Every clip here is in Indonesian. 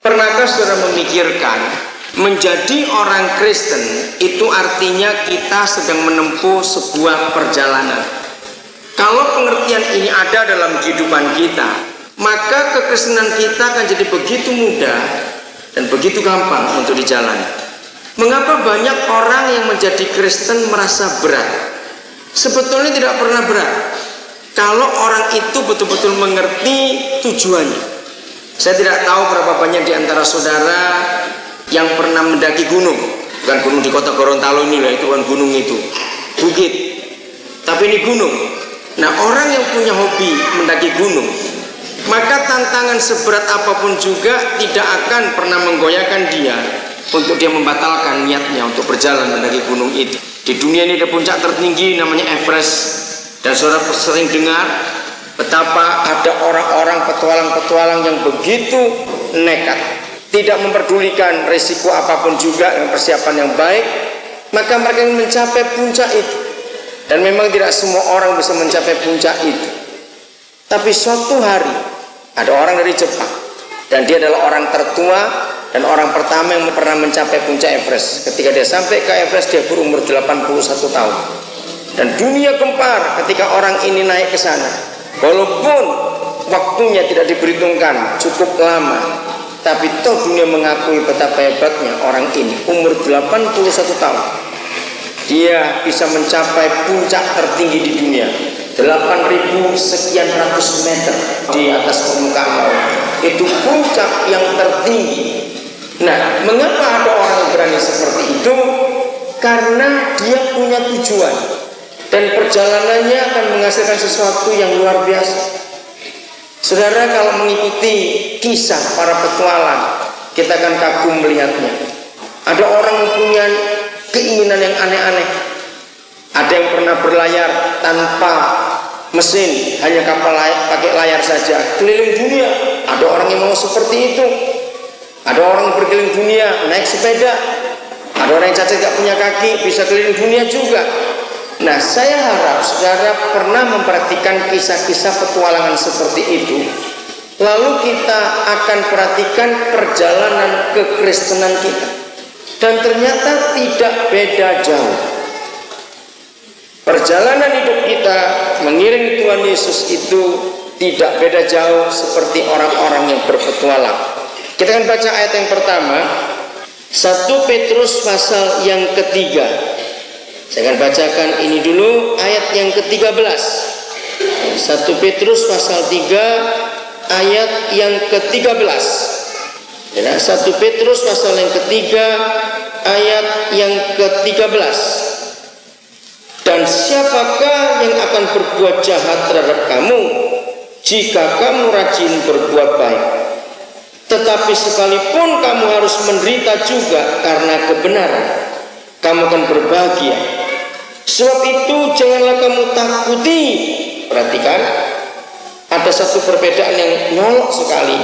Pernahkah saudara memikirkan menjadi orang Kristen itu artinya kita sedang menempuh sebuah perjalanan? Kalau pengertian ini ada dalam kehidupan kita, maka kekristenan kita akan jadi begitu mudah dan begitu gampang untuk dijalani. Mengapa banyak orang yang menjadi Kristen merasa berat? Sebetulnya tidak pernah berat kalau orang itu betul-betul mengerti tujuannya. Saya tidak tahu berapa banyak di antara saudara yang pernah mendaki gunung. Bukan gunung di kota Gorontalo ini lah, itu kan gunung itu, bukit. Tapi ini gunung. Nah, orang yang punya hobi mendaki gunung, maka tantangan seberat apapun juga tidak akan pernah menggoyahkan dia untuk dia membatalkan niatnya untuk berjalan mendaki gunung itu. Di dunia ini ada puncak tertinggi namanya Everest. Dan saudara sering dengar betapa ada orang-orang petualang-petualang yang begitu nekat, tidak memperdulikan risiko apapun juga dengan persiapan yang baik, maka mereka ingin mencapai puncak itu. Dan memang tidak semua orang bisa mencapai puncak itu. Tapi suatu hari ada orang dari Jepang, dan dia adalah orang tertua dan orang pertama yang pernah mencapai puncak Everest. Ketika dia sampai ke Everest, dia berumur 81 tahun. Dan dunia gempar ketika orang ini naik ke sana. Walaupun waktunya tidak diperhitungkan cukup lama, tapi toh dunia mengakui betapa hebatnya orang ini. Umur 81 tahun, dia bisa mencapai puncak tertinggi di dunia, 8.000 sekian ratus meter di atas permukaan laut. Itu puncak yang tertinggi. Nah, mengapa ada orang yang berani seperti itu? Karena dia punya tujuan, dan perjalanannya akan menghasilkan sesuatu yang luar biasa. Saudara, kalau mengikuti kisah para petualang, kita akan kagum melihatnya. Ada orang yang punya keinginan yang aneh-aneh. Ada yang pernah berlayar tanpa mesin, hanya kapal pakai layar saja, keliling dunia. Ada orang yang mau seperti itu. Ada orang yang berkeliling dunia naik sepeda. Ada orang yang cacat gak punya kaki, bisa keliling dunia juga. Nah, saya harap saudara pernah memperhatikan kisah-kisah petualangan seperti itu. Lalu kita akan perhatikan perjalanan kekristenan kita, dan ternyata tidak beda jauh. Perjalanan hidup kita mengiring Tuhan Yesus itu tidak beda jauh seperti orang-orang yang berpetualang. Kita akan baca ayat yang pertama, 1 Petrus pasal yang ketiga. Saya akan bacakan ini dulu, ayat yang ke-13. 1 Petrus pasal 3 ayat yang ke-13. 1 Petrus pasal yang ketiga ayat yang ke-13. Dan siapakah yang akan berbuat jahat terhadap kamu jika kamu rajin berbuat baik? Tetapi sekalipun kamu harus menderita juga karena kebenaran, kamu akan berbahagia. Sebab itu janganlah kamu takuti. Perhatikan, ada satu perbedaan yang nyolok sekali.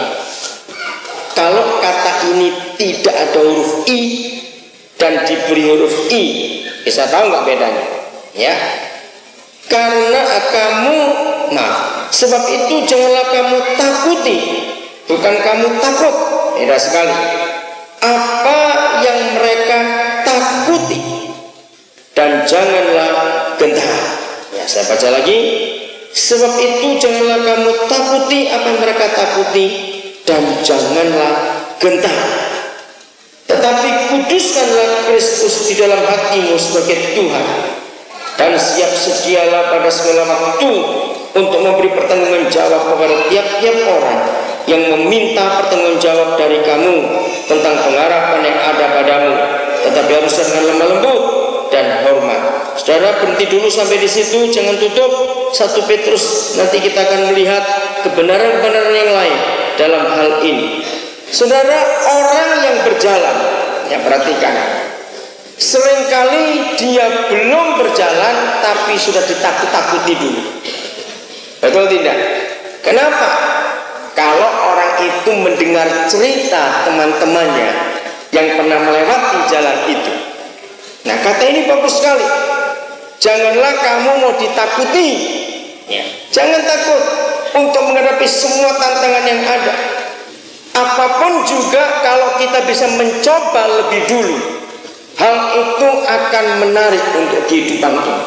Kalau kata ini tidak ada huruf I dan diberi huruf I, bisa tahu nggak bedanya? Ya, karena kamu, sebab itu janganlah kamu takuti, bukan kamu takut. Beda sekali. Apa yang mereka takuti, dan janganlah gentar. Ya, saya baca lagi. Sebab itu janganlah kamu takuti apa yang mereka takuti, dan janganlah gentar. Tetapi kuduskanlah Kristus di dalam hatimu sebagai Tuhan, dan siap sedialah pada segala waktu untuk memberi pertanggungan jawab kepada tiap-tiap orang yang meminta pertanggungan jawab dari kamu tentang pengharapan yang ada padamu, tetapi harus dengan lemah lembut dan hormat. Saudara, berhenti dulu sampai di situ, jangan tutup 1 Petrus. Nanti kita akan melihat kebenaran-kebenaran yang lain dalam hal ini. Saudara, orang yang berjalan, ya perhatikan, seringkali dia belum berjalan tapi sudah ditakut-takuti dulu. Betul tidak? Kenapa? Kalau orang itu mendengar cerita teman-temannya yang pernah melewati jalan itu. Nah, kata ini bagus sekali. Janganlah kamu mau ditakuti, ya. Jangan takut untuk menghadapi semua tantangan yang ada. Apapun juga kalau kita bisa mencoba lebih dulu, hal itu akan menarik untuk kehidupan ini.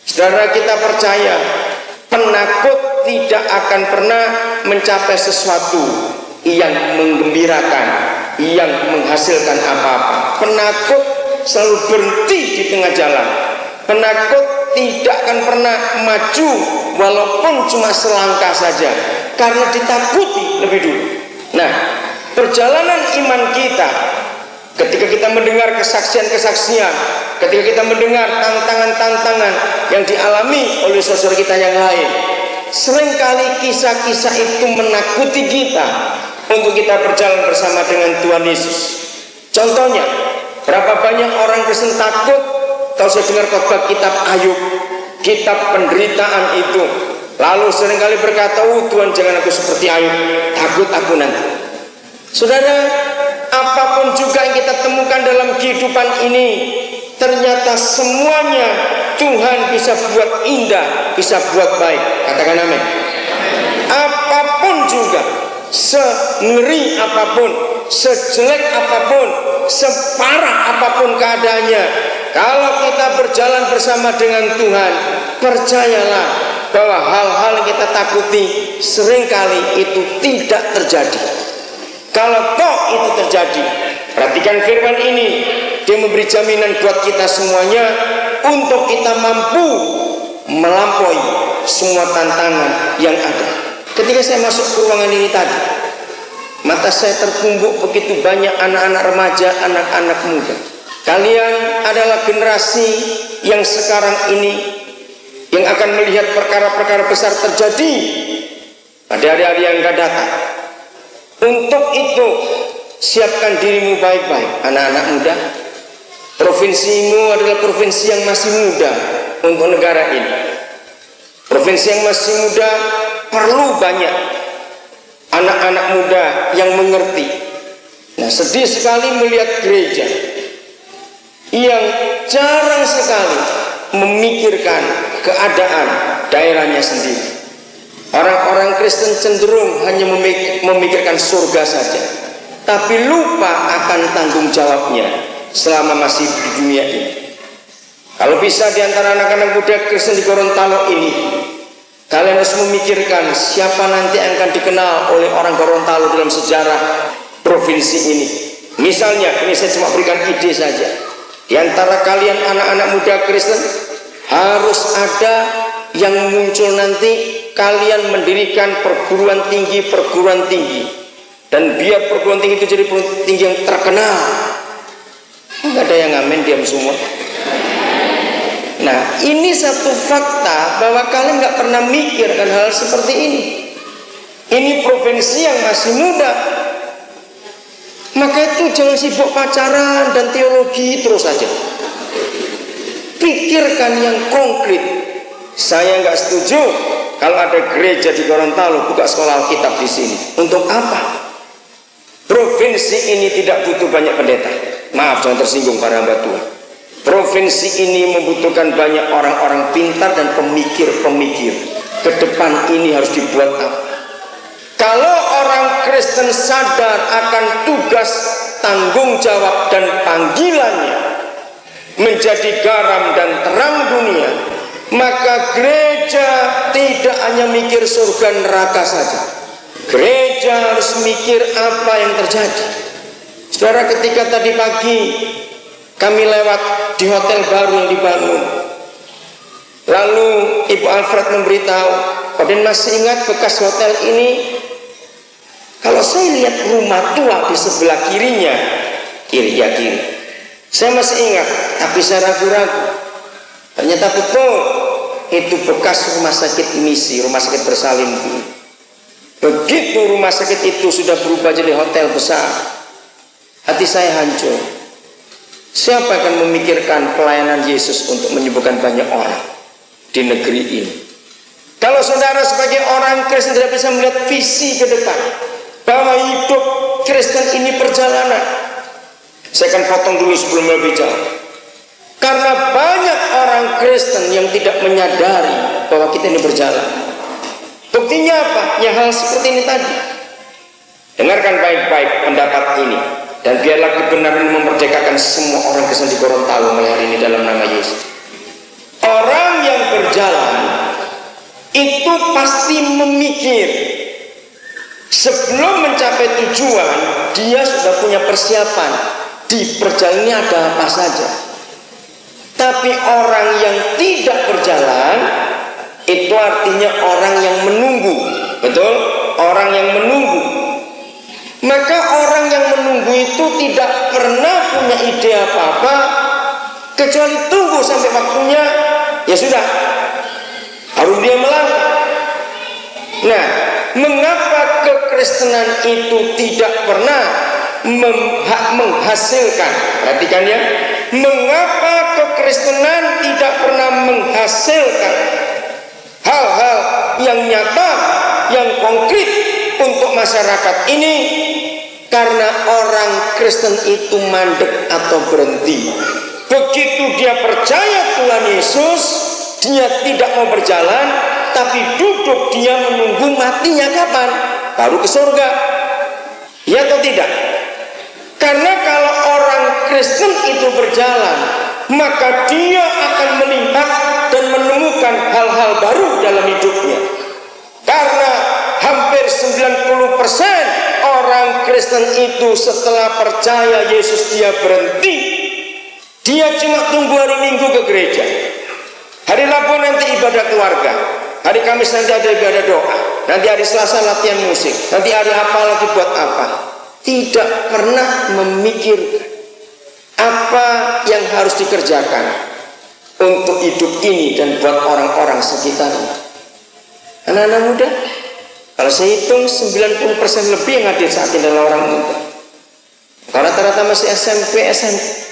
Saudara, kita percaya penakut tidak akan pernah mencapai sesuatu yang menggembirakan, yang menghasilkan apa-apa. Penakut selalu berhenti di tengah jalan. Penakut tidak akan pernah maju walaupun cuma selangkah saja, karena ditakuti lebih dulu. Nah, perjalanan iman kita, ketika kita mendengar kesaksian-kesaksian, ketika kita mendengar tantangan-tantangan yang dialami oleh saudara kita yang lain, seringkali kisah-kisah itu menakuti kita untuk kita berjalan bersama dengan Tuhan Yesus. Contohnya, berapa banyak orang Kristen takut kalau saya dengar khotbah kitab Ayub, kitab penderitaan itu, lalu seringkali berkata, Tuhan jangan aku seperti Ayub, takut aku nanti. Saudara, apapun juga yang kita temukan dalam kehidupan ini, ternyata semuanya Tuhan bisa buat indah, bisa buat baik. Katakan amin. Apapun juga, sengeri apapun, sejelek apapun, separah apapun keadaannya, kalau kita berjalan bersama dengan Tuhan, percayalah bahwa hal-hal yang kita takuti seringkali itu tidak terjadi. Kalau toh itu terjadi, perhatikan firman ini, dia memberi jaminan buat kita semuanya untuk kita mampu melampaui semua tantangan yang ada. Ketika saya masuk ke ruangan ini tadi, mata saya tertumbuk begitu banyak anak-anak remaja, anak-anak muda. Kalian adalah generasi yang sekarang ini yang akan melihat perkara-perkara besar terjadi pada hari-hari yang akan datang. Untuk itu, siapkan dirimu baik-baik, anak-anak muda. Provinsimu adalah provinsi yang masih muda untuk negara ini. Provinsi yang masih muda perlu banyak anak-anak muda yang mengerti. Nah, sedih sekali melihat gereja yang jarang sekali memikirkan keadaan daerahnya sendiri. Orang-orang Kristen cenderung hanya memikirkan surga saja, tapi lupa akan tanggung jawabnya selama masih di dunia ini. Kalau bisa di antara anak-anak muda Kristen di Gorontalo ini, kalian harus memikirkan siapa nanti yang akan dikenal oleh orang Gorontalo dalam sejarah provinsi ini. Misalnya, ini saya cuma berikan ide saja. Di antara kalian anak-anak muda Kristen, harus ada yang muncul nanti, kalian mendirikan perguruan tinggi, dan biar perguruan tinggi itu jadi perguruan tinggi yang terkenal. Enggak ada yang ngamen, diam semua. Nah, ini satu fakta bahwa kalian nggak pernah mikir kan hal seperti ini. Ini provinsi yang masih muda, maka itu jangan sibuk pacaran dan teologi terus saja. Pikirkan yang konkret. Saya nggak setuju kalau ada gereja di Gorontalo buka sekolah Alkitab di sini. Untuk apa? Provinsi ini tidak butuh banyak pendeta. Maaf, jangan tersinggung para hamba Tuhan. Provinsi ini membutuhkan banyak orang-orang pintar dan pemikir-pemikir. Ke depan ini harus dibuat apa? Kalau orang Kristen sadar akan tugas, tanggung jawab dan panggilannya menjadi garam dan terang dunia, maka gereja tidak hanya mikir surga neraka saja. Gereja harus mikir apa yang terjadi. Saudara, ketika tadi pagi kami lewat di hotel baru yang dibangun, lalu Ibu Alfred memberitahu, kalian masih ingat bekas hotel ini? Kalau saya lihat rumah tua di sebelah kirinya, kiri. Saya masih ingat, tapi saya ragu-ragu. Ternyata betul, itu bekas rumah sakit misi, rumah sakit bersalin. Begitu rumah sakit itu sudah berubah jadi hotel besar, hati saya hancur. Siapa akan memikirkan pelayanan Yesus untuk menyembuhkan banyak orang di negeri ini? Kalau saudara sebagai orang Kristen tidak bisa melihat visi ke depan, bahwa hidup Kristen ini perjalanan. Saya akan potong dulu sebelum lebih jauh. Karena banyak orang Kristen yang tidak menyadari bahwa kita ini berjalan. Buktinya apa? Ya hal seperti ini tadi. Dengarkan baik-baik pendapat ini, dan biarlah kebenaran memerdekakan semua orang Kristen di Gorontalo hari ini dalam nama Yesus. Orang yang berjalan itu pasti memikir sebelum mencapai tujuan, dia sudah punya persiapan di perjalanan ini ada apa saja. Tapi orang yang tidak berjalan itu artinya orang yang menunggu. Betul? Orang yang menunggu. Maka orang yang menunggu itu tidak pernah punya ide apa-apa kecuali tunggu sampai waktunya, ya sudah, harus dia melangkah. Nah, mengapa kekristenan itu tidak pernah menghasilkan? Perhatikan ya, mengapa kekristenan tidak pernah menghasilkan hal-hal yang nyata, yang konkret untuk masyarakat ini? Karena orang Kristen itu mandek atau berhenti. Begitu dia percaya Tuhan Yesus, dia tidak mau berjalan, tapi duduk dia menunggu matinya kapan, baru ke surga. Ya atau tidak? Karena kalau orang Kristen itu berjalan, maka dia akan melihat dan menemukan hal-hal baru dalam hidupnya. Karena hampir 90% orang Kristen itu setelah percaya Yesus dia berhenti. Dia cuma tunggu hari Minggu ke gereja, hari Rabu nanti ibadah keluarga, hari Kamis nanti ada ibadah doa, nanti hari Selasa latihan musik, nanti hari apa lagi buat apa. Tidak pernah memikirkan apa yang harus dikerjakan untuk hidup ini dan buat orang-orang sekitarnya. Anak-anak muda, kalau saya hitung 90% lebih yang hadir saat ini adalah orang muda. Kalau rata-rata masih SMP, SMP.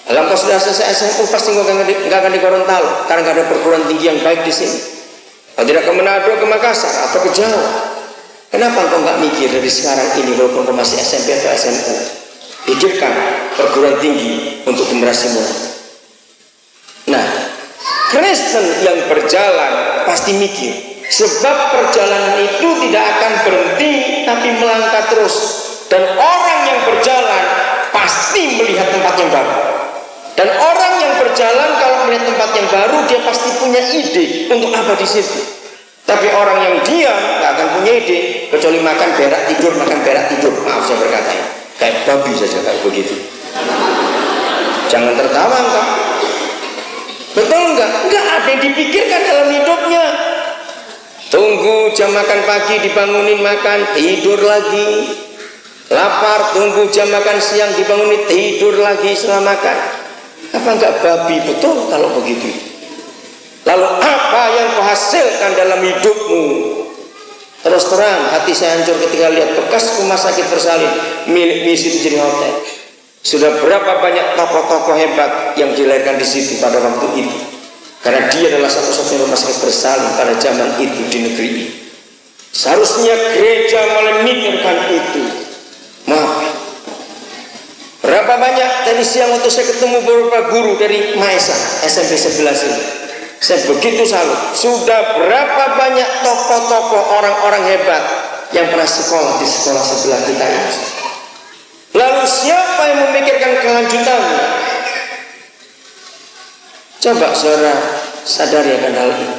Kalau kau sudah selesai SMP pasti nggak akan di Gorontalo, karena nggak ada perguruan tinggi yang baik di sini. Kalau tidak ke Manado, ke Makassar atau ke Jawa. Kenapa kau nggak mikir dari sekarang ini walaupun kau masih SMP atau SMA? Pikirkan perguruan tinggi untuk generasi muda. Nah, Kristen yang berjalan pasti mikir, sebab perjalanan itu tidak akan berhenti tapi melangkah terus. Dan orang yang berjalan pasti melihat tempat yang baru. Dan orang yang berjalan kalau melihat tempat yang baru, dia pasti punya ide untuk apa di situ. Tapi orang yang diam nggak akan punya ide, kecuali makan berak tidur, makan berak tidur. Maaf saya berkata ya, kayak babi saja kayak begitu. Jangan tertawa enggak? Betul enggak? Enggak ada yang dipikirkan dalam hidupnya. Tunggu jam makan pagi dibangunin makan, tidur lagi. Lapar, tunggu jam makan siang dibangunin, tidur lagi setelah makan. Apa enggak babi? Betul kalau begitu. Lalu apa yang kau hasilkan dalam hidupmu? Terus terang hati saya hancur ketika lihat bekas rumah sakit bersalin milik misi menjadi hotel. Sudah berapa banyak tokoh-tokoh hebat yang dilahirkan di situ pada waktu itu. Karena dia adalah satu-satunya rumah sakit bersalin pada zaman itu di negeri ini. Seharusnya gereja mulai memikirkan itu. Maaf. Berapa banyak tadi siang waktu saya ketemu beberapa guru dari Maesa SMP 11 ini. Saya begitu salut. Sudah berapa banyak tokoh-tokoh orang-orang hebat yang pernah sekolah di sekolah sebelah kita ini. Lalu siapa yang memikirkan kelanjutannya? Coba saudara sadari akan hal ini.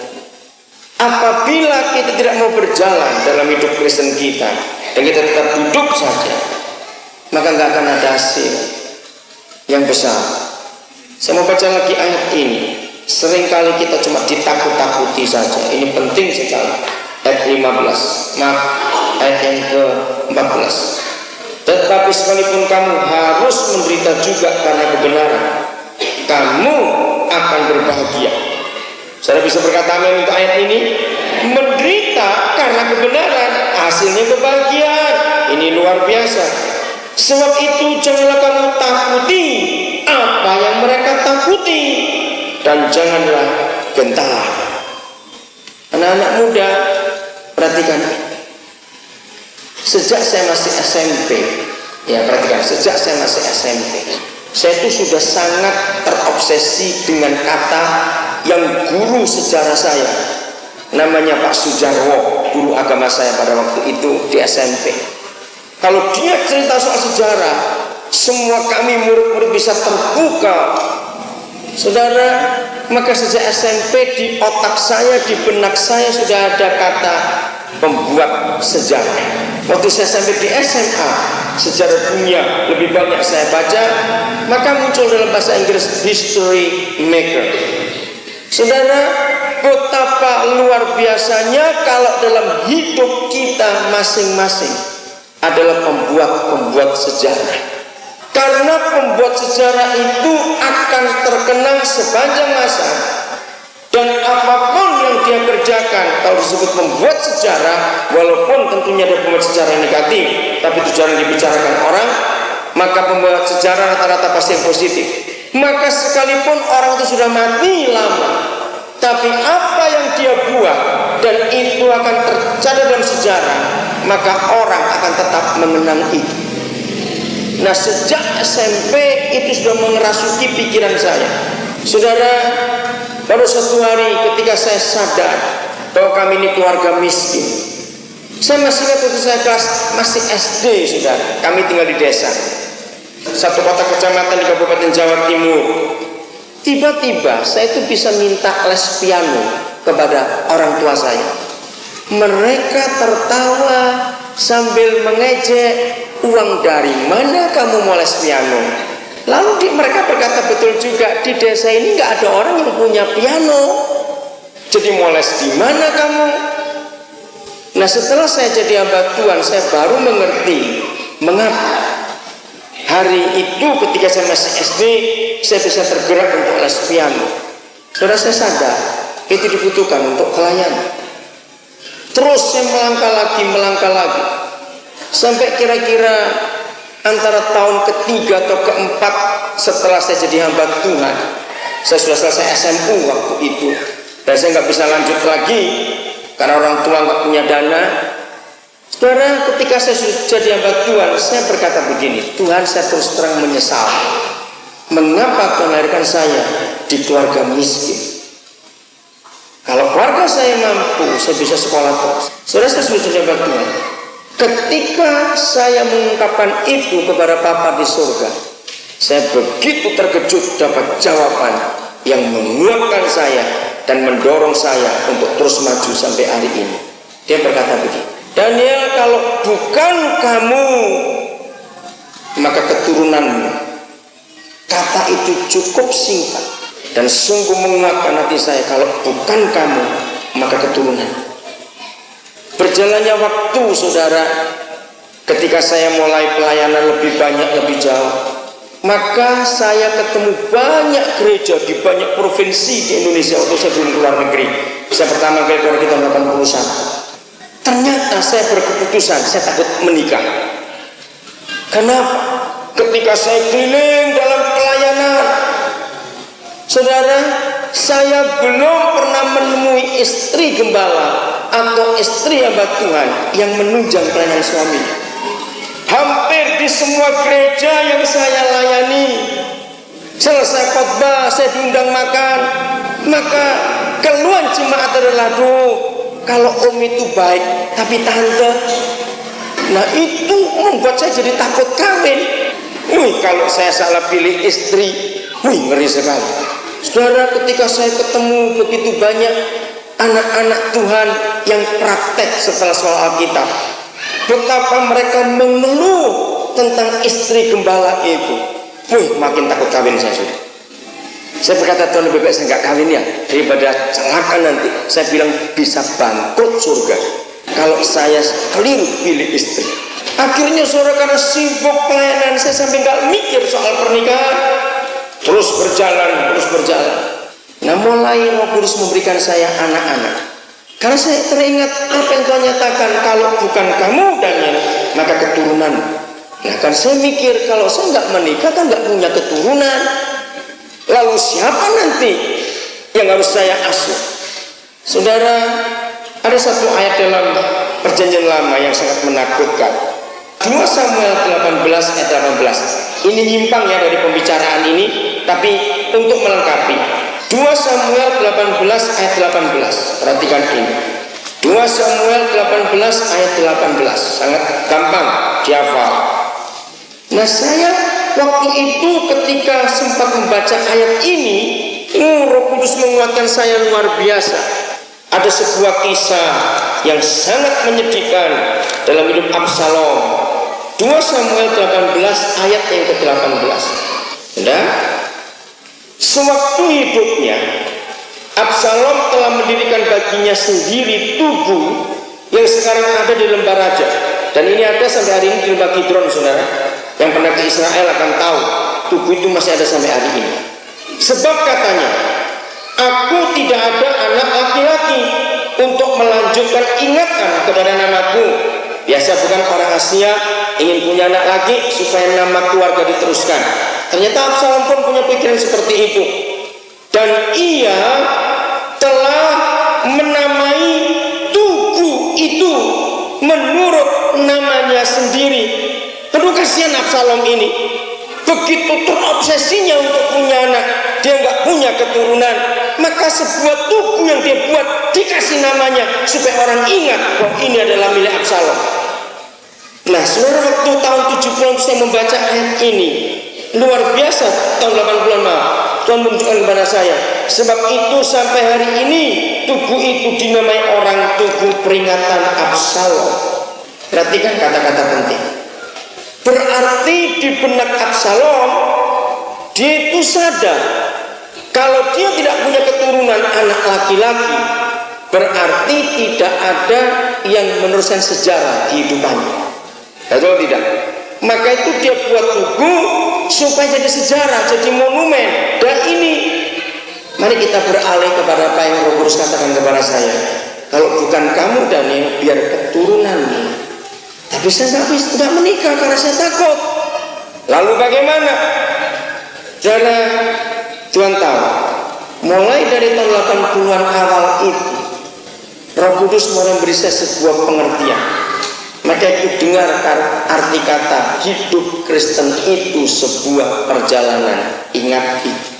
Apabila kita tidak mau berjalan dalam hidup Kristen kita dan kita tetap duduk saja, maka nggak akan ada hasil yang besar. Saya mau baca lagi ayat ini. Seringkali kita cuma ditakut-takuti saja. Ini penting sekali. Ayat 15. Maaf, ayat yang ke-14. Tetapi sekalipun kamu harus menderita juga karena kebenaran, kamu akan berbahagia. Saudara bisa berkata amin untuk ayat ini? Menderita karena kebenaran, hasilnya kebahagiaan. Ini luar biasa. Sebab itu janganlah kamu takuti apa yang mereka takuti, dan janganlah gentar. Anak-anak muda, perhatikan. Sejak saya masih SMP, ya perhatikan, sejak saya masih SMP, saya itu sudah sangat terobsesi dengan kata yang guru sejarah saya, namanya Pak Sujarwo, guru agama saya pada waktu itu di SMP. Kalau dia cerita soal sejarah, semua kami murid-murid bisa terbuka. Saudara, maka sejak SMP di otak saya, di benak saya sudah ada kata pembuat sejarah. Waktu saya sampai di SMA, sejarah dunia lebih banyak saya baca, maka muncul dalam bahasa Inggris history maker. Saudara, betapa luar biasanya kalau dalam hidup kita masing-masing adalah pembuat sejarah. Karena pembuat sejarah itu akan terkenang sepanjang masa. Dan apapun yang dia kerjakan, kalau disebut membuat sejarah, walaupun tentunya ada pembuat sejarah yang negatif, tapi itu jarang dibicarakan orang, maka pembuat sejarah rata-rata pasti yang positif. Maka sekalipun orang itu sudah mati lama, tapi apa yang dia buat dan itu akan tercatat dalam sejarah, maka orang akan tetap mengenang itu. Nah, sejak SMP itu sudah mengerasuki pikiran saya. Saudara, baru satu hari ketika saya sadar bahwa kami ini keluarga miskin. Saya masih ingat waktu saya kelas masih SD, saudara. Kami tinggal di desa, satu kota kecamatan di Kabupaten Jawa Timur. Tiba-tiba saya itu bisa minta les piano kepada orang tua saya. Mereka tertawa sambil mengejek, uang dari mana kamu mau les piano? Lalu mereka berkata betul juga, di desa ini nggak ada orang yang punya piano. Jadi mau les di mana kamu? Nah, setelah saya jadi hamba Tuhan, saya baru mengerti mengapa hari itu ketika saya masih SD saya bisa tergerak untuk les piano. Saudara, saya sadar itu dibutuhkan untuk pelayanan. Terus saya melangkah lagi sampai kira-kira antara tahun ketiga atau keempat setelah saya jadi hamba Tuhan. Saya sudah selesai SMU waktu itu, dan saya nggak bisa lanjut lagi karena orang tua nggak punya dana. Saudara, ketika saya sudah jadi hamba Tuhan, saya berkata begini, Tuhan, saya terus terang menyesal mengapa Tuhan lahirkan saya di keluarga miskin. Kalau keluarga saya mampu, saya bisa sekolah terus. Saudara, saya sudah jadi hamba Tuhan. Ketika saya mengungkapkan itu kepada Bapa di surga, saya begitu terkejut dapat jawaban yang menguatkan saya dan mendorong saya untuk terus maju sampai hari ini. Dia berkata begini, Daniel, kalau bukan kamu, maka keturunanmu. Kata itu cukup singkat dan sungguh menguatkan hati saya. Kalau bukan kamu, maka keturunan. Berjalannya waktu, saudara, ketika saya mulai pelayanan lebih banyak, lebih jauh, maka saya ketemu banyak gereja di banyak provinsi di Indonesia. Waktu saya belum keluar negeri, saya pertama kali keluar kita 81. Ternyata saya berkeputusan, saya takut menikah. Kenapa? Ketika saya keliling dalam pelayanan, saudara, saya belum pernah menemui istri gembala atau istri hamba Tuhan yang menunjang pelayanan suami. Hampir di semua gereja yang saya layani, selesai khotbah saya diundang makan, maka keluhan jemaat adalah, kalau om itu baik, tapi tante, nah itu membuat saya jadi takut kawin. Kalau saya salah pilih istri, ngeri sekali. Saudara, ketika saya ketemu begitu banyak anak-anak Tuhan yang praktek setelah soal Alkitab, betapa mereka mengeluh tentang istri gembala itu, makin takut kawin saya sudah. Saya berkata, Tuhan, lebih baik saya nggak kawin ya, daripada celaka nanti. Saya bilang bisa bangkrut surga kalau saya keliru pilih istri. Akhirnya saudara, karena sibuk pelayanan, saya sampai nggak mikir soal pernikahan. Terus berjalan. Nah, mulai Roh Kudus memberikan saya anak-anak. Karena saya teringat apa yang Tuhan nyatakan, kalau bukan kamu Daniel, maka keturunan. Nah, kan saya mikir, kalau saya nggak menikah kan nggak punya keturunan. Lalu siapa nanti yang harus saya asuh? Saudara, ada satu ayat dalam Perjanjian Lama yang sangat menakutkan. 2 Samuel 18 ayat 18. Ini nyimpang ya dari pembicaraan ini, tapi untuk melengkapi. 2 Samuel 18 ayat 18. Perhatikan ini. 2 Samuel 18 ayat 18, sangat gampang dihafal. Nah, saya waktu itu ketika sempat membaca ayat ini, Roh Kudus menguatkan saya luar biasa. Ada sebuah kisah yang sangat menyedihkan dalam hidup Absalom. 2 Samuel 18 ayat yang ke-18. Nah, sewaktu hidupnya Absalom telah mendirikan baginya sendiri tugu yang sekarang ada di lembah raja, dan ini ada sampai hari ini di lembah Kidron. Saudara yang pernah ke Israel akan tahu tugu itu masih ada sampai hari ini. Sebab katanya, aku tidak ada anak laki-laki untuk melanjutkan ingatan kepada namaku. Biasa bukan orang Asia ingin punya anak lagi supaya nama keluarga diteruskan. Ternyata Absalom pun punya pikiran seperti itu, dan ia telah menamai tugu itu menurut namanya sendiri. Aduh, kasihan Absalom ini, begitu terobsesinya untuk punya anak, dia nggak punya keturunan, maka sebuah tugu yang dia buat dikasih namanya supaya orang ingat bahwa ini adalah milik Absalom. Nah, saudara, waktu tahun 70 saya membaca ayat ini, luar biasa. Tahun 80 Tuhan menunjukkan kepada saya, sebab itu sampai hari ini tugu itu dinamai orang tugu peringatan Absalom. Perhatikan kata-kata penting. Berarti di benak Absalom, dia itu sadar kalau dia tidak punya keturunan anak laki-laki, berarti tidak ada yang meneruskan sejarah di hidupannya. Betul tidak? Maka itu dia buat tugu supaya jadi sejarah, jadi monumen. Dan ini, mari kita beralih kepada apa yang Roh Kudus katakan kepada saya. Kalau bukan kamu Daniel, biar keturunanmu. Tapi saya tidak menikah karena saya takut. Lalu bagaimana? Saudara, Tuhan tahu, mulai dari tahun 80-an awal itu, Roh Kudus mulai memberi saya sebuah pengertian. Maka itu dengar arti kata hidup Kristen itu sebuah perjalanan. Ingat itu.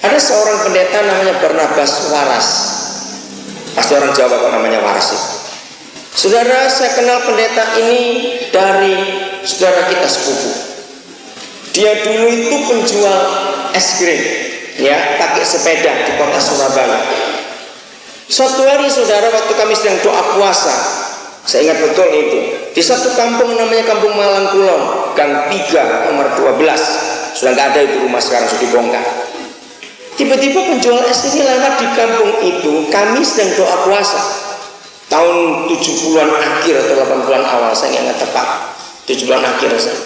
Ada seorang pendeta namanya Barnabas Waras. Pasti orang Jawa kok namanya Waras itu. Saudara, saya kenal pendeta ini dari saudara kita sepupu. Dia dulu itu penjual es krim, ya, pakai sepeda di kota Surabaya. Suatu hari, saudara, waktu kami sedang doa puasa, saya ingat betul itu, di satu kampung namanya Kampung Malang Kulon, Gang 3 nomor 12. Sudah nggak ada itu rumah, sekarang sudah dibongkar. Tiba-tiba penjual es ini lewat di kampung itu. Kami sedang doa puasa tahun 70-an akhir atau 80-an awal, saya ingat tepat 70-an akhir saya.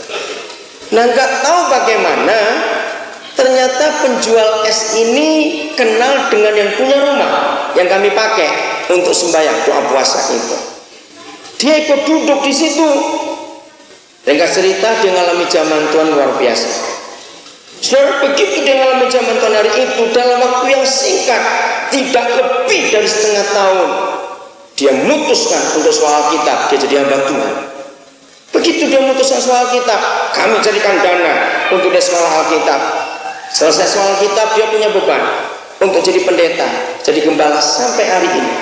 Nah, nggak tahu bagaimana ternyata penjual es ini kenal dengan yang punya rumah yang kami pakai untuk sembahyang doa puasa itu. Dia ikut duduk di situ. Ringkas cerita, dia mengalami zaman Tuhan luar biasa. Saudara, begitu dia mengalami zaman Tuhan hari itu, dalam waktu yang singkat, tidak lebih dari setengah tahun, dia memutuskan untuk soal kitab, dia jadi hamba Tuhan. Begitu dia memutuskan soal kitab, kami carikan dana untuk dia sekolah Alkitab. Selesai soal kitab, dia punya beban untuk jadi pendeta, jadi gembala sampai hari ini.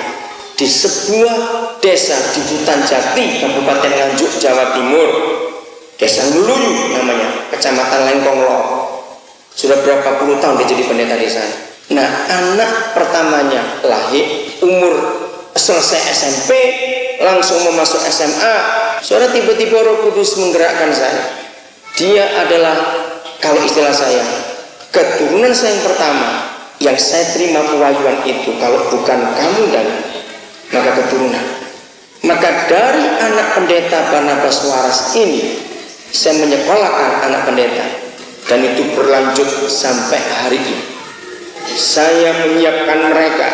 Di sebuah desa di Hutan Jati, Kabupaten Nganjuk, Jawa Timur, Desa Luluyu namanya, Kecamatan Lengkong Lor. Sudah berapa puluh tahun dia jadi pendeta di sana. Nah, anak pertamanya lahir, umur selesai SMP, langsung mau masuk SMA. Saudara, tiba-tiba Roh Kudus menggerakkan saya. Dia adalah, kalau istilah saya, keturunan saya yang pertama yang saya terima pewahyuan itu. Kalau bukan kamu dan maka keturunan. Maka dari anak pendeta Barnabas Waras ini, saya menyekolahkan anak pendeta, dan itu berlanjut sampai hari ini. Saya menyiapkan mereka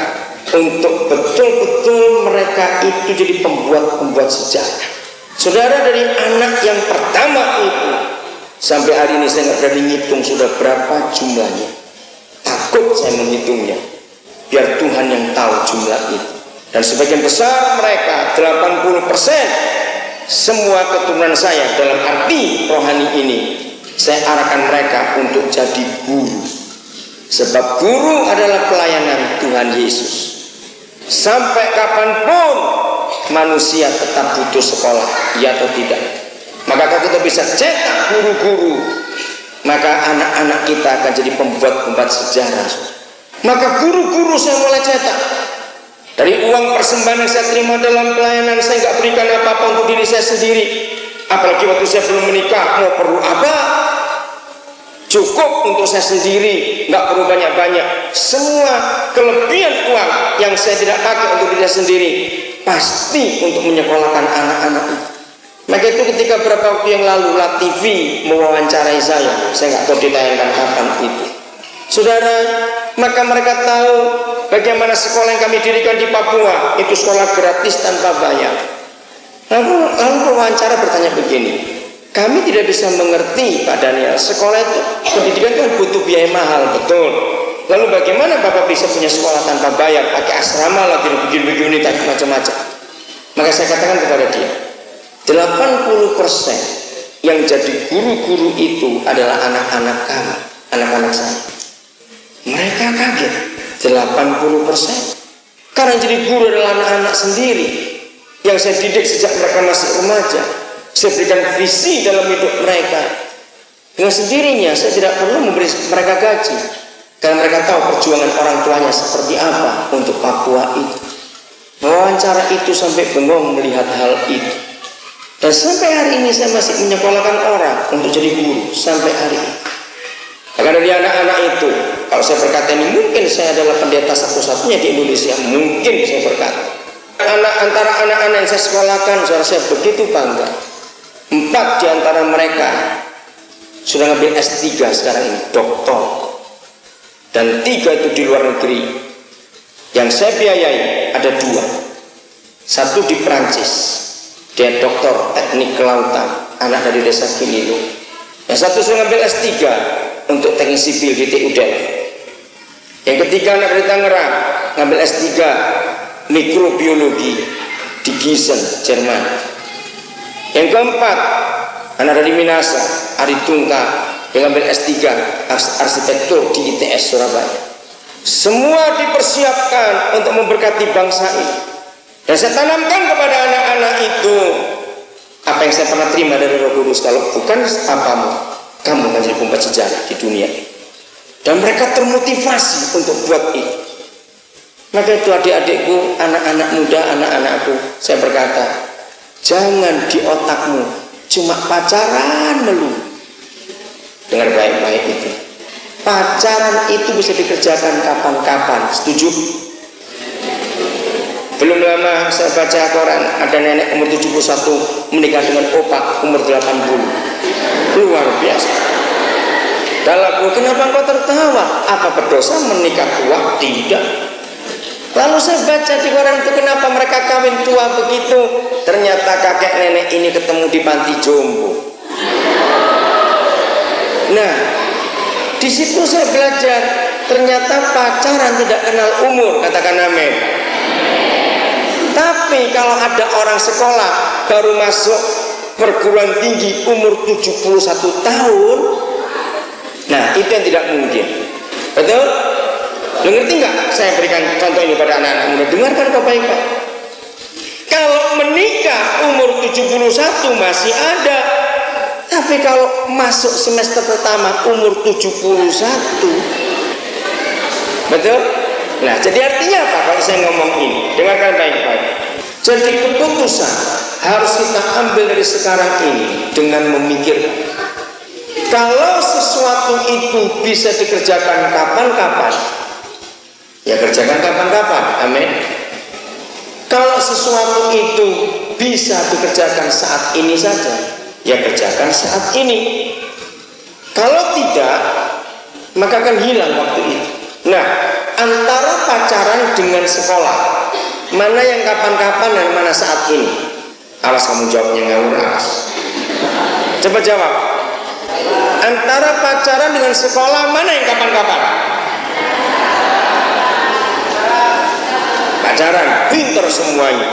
untuk betul-betul mereka itu jadi pembuat sejarah. Saudara, dari anak yang pertama itu sampai hari ini saya nggak berani ngitung sudah berapa jumlahnya. Takut saya menghitungnya. Biar Tuhan yang tahu jumlah itu. Dan sebagian besar mereka, 80%, semua keturunan saya dalam arti rohani ini, saya arahkan mereka untuk jadi guru. Sebab guru adalah pelayanan Tuhan Yesus. Sampai kapanpun manusia tetap butuh sekolah, ya atau tidak? Maka kalau kita bisa cetak guru-guru, maka anak-anak kita akan jadi pembuat-pembuat sejarah. Maka guru-guru saya mulai cetak. Dari uang persembahan yang saya terima dalam pelayanan, saya nggak berikan apa-apa untuk diri saya sendiri. Apalagi waktu saya belum menikah, mau perlu apa? Cukup untuk saya sendiri, nggak perlu banyak-banyak. Semua kelebihan uang yang saya tidak pakai untuk diri saya sendiri, pasti untuk menyekolahkan anak-anak itu. Maka itu ketika beberapa waktu yang lalu La TV mewawancarai saya nggak tahu ditayangkan kapan itu. Saudara, maka mereka tahu bagaimana sekolah yang kami dirikan di Papua, itu sekolah gratis tanpa bayar. Lalu pewawancara bertanya begini, kami tidak bisa mengerti Pak Daniel, sekolah itu pendidikan kan butuh biaya mahal, betul. Lalu bagaimana Bapak bisa punya sekolah tanpa bayar, pakai asrama lagi begini-begini dan macam-macam. Maka saya katakan kepada dia, 80% yang jadi guru-guru itu adalah anak-anak kami, anak-anak saya. Mereka kaget, 80%. Karena jadi guru adalah anak-anak sendiri yang saya didik sejak mereka masih remaja. Saya berikan visi dalam hidup mereka. Dengan sendirinya saya tidak perlu memberi mereka gaji, karena mereka tahu perjuangan orang tuanya seperti apa untuk Papua itu. Wawancara itu sampai bengong melihat hal itu. Dan sampai hari ini saya masih menyekolahkan orang untuk jadi guru sampai hari ini. Maka dari anak-anak itu, kalau saya berkata ini mungkin saya adalah pendeta satu-satunya di Indonesia, mungkin saya berkata. Antara anak-anak yang saya sekolahkan, saya begitu bangga. 4 di antara mereka sudah ngambil S3 sekarang ini, doktor. Dan 3 itu di luar negeri. Yang saya biayai ada 2. Satu di Perancis, dia doktor teknik kelautan, anak dari desa Kililo. Yang satu sudah ngambil S3 untuk teknik sipil di TU Delft. Yang ketiga anak dari Tangerang, ngambil S3 mikrobiologi di Gießen, Jerman. Yang keempat anak dari Minasa, Ari Tungka, yang ngambil S3 arsitektur di ITS Surabaya. Semua dipersiapkan untuk memberkati bangsa ini. Dan saya tanamkan kepada anak-anak itu apa yang saya pernah terima dari Roh Kudus, kalau bukan apamu, kamu akan jadi pembuat sejarah di dunia. Dan mereka termotivasi untuk buat itu. Maka itu adik-adikku, anak-anak muda, anak-anakku, saya berkata, jangan di otakmu cuma pacaran melulu. Dengar baik-baik itu. Pacaran itu bisa dikerjakan kapan-kapan. Setuju? Belum lama saya baca koran, ada nenek umur 71 menikah dengan opak umur 80. Luar biasa. Dalamku, kenapa engkau tertawa? Apa berdosa menikah tua? Tidak. Lalu saya baca di koran itu, kenapa mereka kawin tua begitu? Ternyata kakek nenek ini ketemu di panti jompo. Nah, di situ saya belajar, ternyata pacaran tidak kenal umur, katakan amin. Tapi kalau ada orang sekolah baru masuk perguruan tinggi umur 71 tahun, nah itu yang tidak mungkin. Betul? Lo ngerti nggak? Saya berikan contoh ini pada anak-anak muda. Dengarkan baik-baik. Kalau menikah umur 71 masih ada, tapi kalau masuk semester pertama umur 71, betul? Nah, jadi artinya apa kalau saya ngomong ini? Dengarkan baik-baik. Jadi keputusan harus kita ambil dari sekarang ini dengan memikirkan. Kalau sesuatu itu bisa dikerjakan kapan-kapan, ya kerjakan kapan-kapan, amin. Kalau sesuatu itu bisa dikerjakan saat ini saja, ya kerjakan saat ini. Kalau tidak, maka akan hilang waktu itu. Nah, antara pacaran dengan sekolah, mana yang kapan-kapan dan mana saat ini? Alas kamu jawabnya ngawur, alas. Coba jawab. Antara pacaran dengan sekolah, mana yang kapan-kapan? Pacaran, pinter semuanya.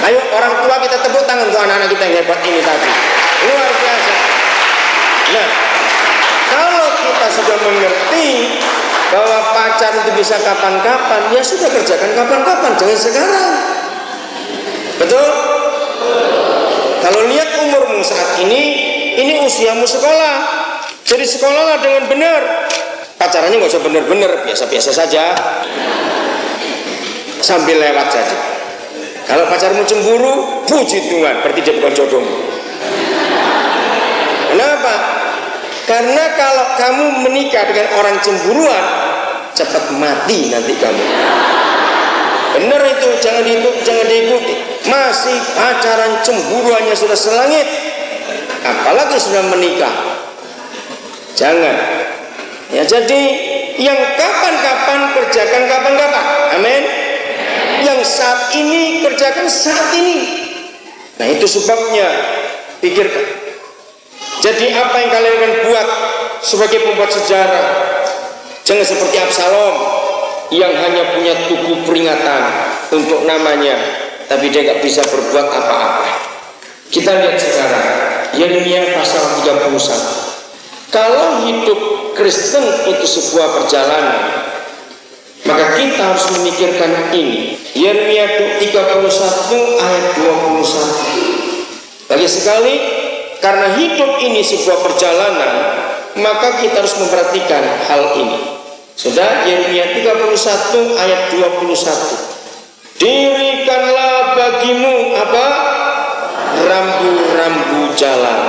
Ayo orang tua kita tepuk tangan untuk anak-anak kita yang hebat ini tadi. Luar biasa. Nah, kalau kita sudah mengerti bahwa pacar itu bisa kapan-kapan, ya sudah kerjakan kapan-kapan, jangan sekarang. Betul? Kalau lihat umurmu saat ini usiamu sekolah, jadi sekolahlah dengan benar. Pacarannya nggak usah benar-benar, biasa-biasa saja, sambil lewat saja. Kalau pacarmu cemburu, puji Tuhan, berarti dia bukan jodohmu. Kenapa? Karena kalau kamu menikah dengan orang cemburuan, cepat mati nanti kamu. Benar itu, jangan diikuti. Masih pacaran cemburuannya sudah selangit, apalagi sudah menikah. Jangan. Ya, jadi yang kapan-kapan kerjakan kapan-kapan. Amin. Yang saat ini kerjakan saat ini. Nah, itu sebabnya pikirkan. Jadi apa yang kalian akan buat sebagai pembuat sejarah? Jangan seperti Absalom yang hanya punya tugu peringatan untuk namanya, tapi dia nggak bisa berbuat apa-apa. Kita lihat sekarang Yeremia pasal 31. Kalau hidup Kristen itu sebuah perjalanan, maka kita harus memikirkan ini. Yeremia 31 ayat 21. Lagi sekali, karena hidup ini sebuah perjalanan, maka kita harus memperhatikan hal ini. Sudah, Yeremia 31 ayat 21. Dirikanlah bagimu apa? Rambu-rambu jalan.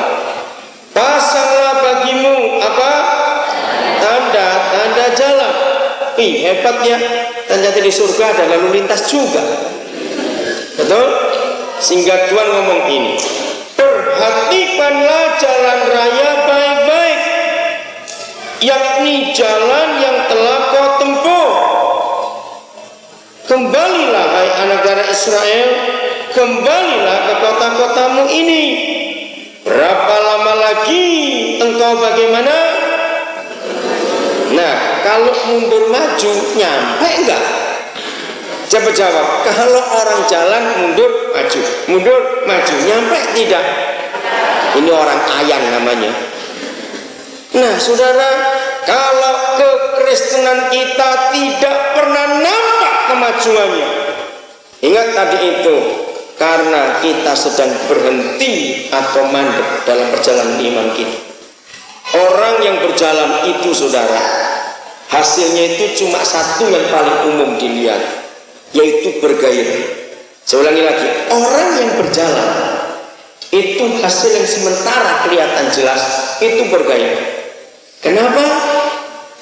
Pasanglah bagimu apa? Tanda-tanda jalan. Hebat ya. Ternyata di surga ada lalu lintas juga. Betul? Sehingga Tuhan ngomong ini. Perhatikanlah jalan raya baik-baik, yakni jalan yang telah kau tempuh. Kembalilah hai anak darah Israel, kembalilah ke kota-kotamu ini. Berapa lama lagi engkau bagaimana? Nah, kalau mundur maju nyampe enggak? Coba jawab. Kalau orang jalan mundur maju nyampe tidak? Ini orang ayang namanya. Nah, saudara, kalau kekristenan kita tidak pernah nampak kemajuannya, ingat tadi itu, karena kita sedang berhenti atau mandek dalam perjalanan iman kita. Orang yang berjalan itu, saudara, hasilnya itu cuma satu yang paling umum dilihat, yaitu bergairah. Saya ulangi lagi, orang yang berjalan itu hasil yang sementara kelihatan jelas, itu bergairah. Kenapa?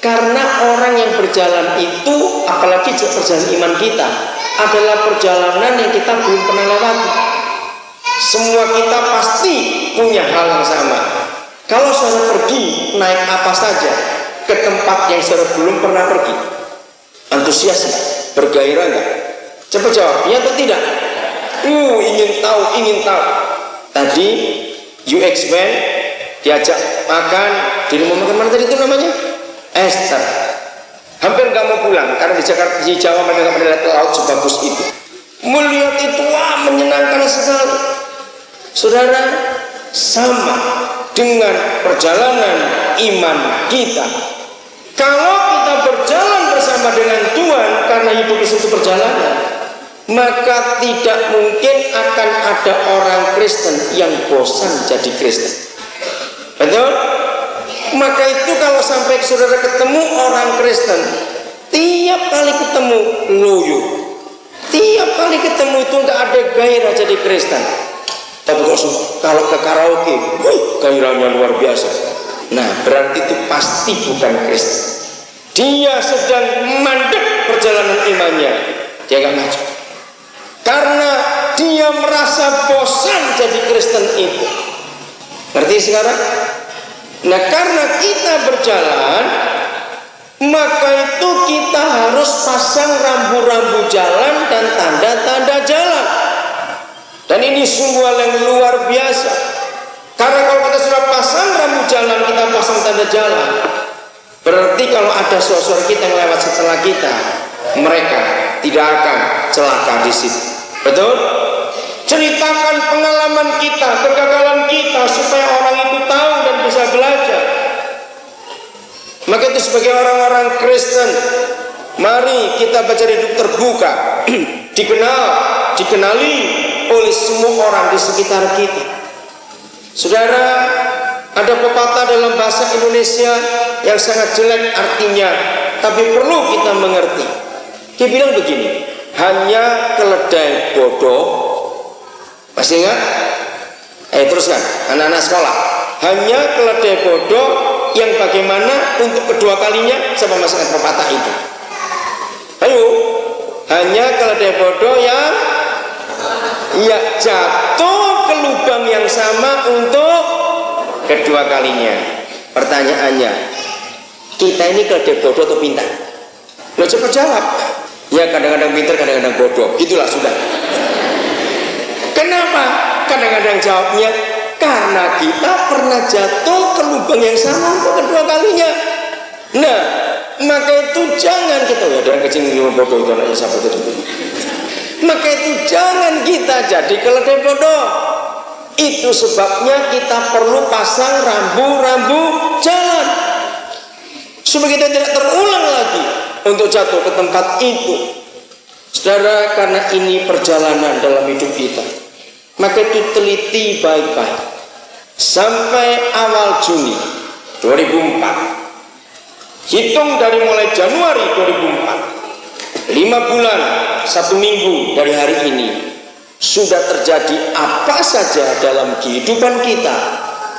Karena orang yang berjalan itu, apalagi perjalanan iman kita, adalah perjalanan yang kita belum pernah lewati. Semua kita pasti punya hal yang sama. Kalau saudara pergi naik apa saja ke tempat yang saudara belum pernah pergi, antusias nggak? Bergairah nggak? Coba jawab, ya atau tidak? Ingin tahu. Tadi UX Band diajak makan di rumah makan mana tadi itu namanya? Esther. Hampir nggak mau pulang karena di Jakarta, di Jawa mereka nggak pernah lihat laut sebagus itu. Melihat itu, wah, menyenangkan sekali. Saudara, sama dengan perjalanan iman kita. Kalau kita berjalan bersama dengan Tuhan, karena hidup itu perjalanan, maka tidak mungkin akan ada orang Kristen yang bosan jadi Kristen. Betul? Maka itu kalau sampai saudara ketemu orang Kristen, tiap kali ketemu loyo, tiap kali ketemu itu nggak ada gairah jadi Kristen. Tapi kalau ke karaoke, gairahnya luar biasa. Nah, berarti itu pasti bukan Kristen. Dia sedang mandek perjalanan imannya, dia nggak maju. Karena dia merasa bosan jadi Kristen itu. Ngerti sekarang? Nah, karena kita berjalan, maka itu kita harus pasang rambu-rambu jalan dan tanda-tanda jalan. Dan ini sungguh yang luar biasa. Karena kalau kita sudah pasang rambu jalan, kita pasang tanda jalan, berarti kalau ada saudara kita yang lewat setelah kita, mereka tidak akan celaka di situ. Betul? Ceritakan pengalaman kita, kegagalan kita, supaya orang itu tahu dan bisa belajar. Maka Maka itu sebagai orang-orang Kristen, mari kita baca hidup terbuka, dikenali oleh semua orang di sekitar kita. Saudara, ada pepatah dalam bahasa Indonesia yang sangat jelek artinya, tapi perlu kita mengerti. Dia bilang begini, hanya keledai bodoh, masih ingat? Teruskan, anak-anak sekolah. Hanya keledai bodoh yang bagaimana untuk kedua kalinya sama masukkan pepatah itu. Ayo, hanya keledai bodoh yang jatuh ke lubang yang sama untuk kedua kalinya. Pertanyaannya, kita ini keledai bodoh atau pintar? Lo cepat jawab. Ya kadang-kadang pintar, kadang-kadang bodoh. Itulah sudah. Kenapa? Kadang-kadang jawabnya karena kita pernah jatuh ke lubang yang sama untuk kedua kalinya. Nah, maka itu jangan kita dan kecil bodoh itu anaknya siapa itu. Maka itu jangan kita jadi keledai bodoh. Itu sebabnya kita perlu pasang rambu-rambu jalan supaya kita tidak terulang lagi untuk jatuh ke tempat itu. Saudara, karena ini perjalanan dalam hidup kita, maka itu teliti baik-baik sampai awal Juni 2004. Hitung dari mulai Januari 2004, 5 bulan 1 minggu dari hari ini, sudah terjadi apa saja dalam kehidupan kita,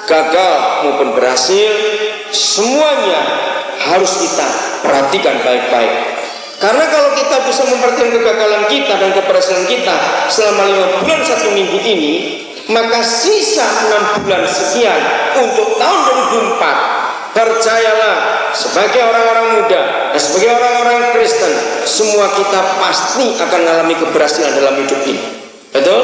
gagal maupun berhasil, semuanya harus kita perhatikan baik-baik. Karena kalau kita bisa memperhatikan kegagalan kita dan keberhasilan kita selama 5 bulan 1 minggu ini, maka sisa 6 bulan sekian untuk tahun 2004, percayalah, sebagai orang-orang muda dan sebagai orang-orang Kristen, semua kita pasti akan mengalami keberhasilan dalam hidup ini. Betul?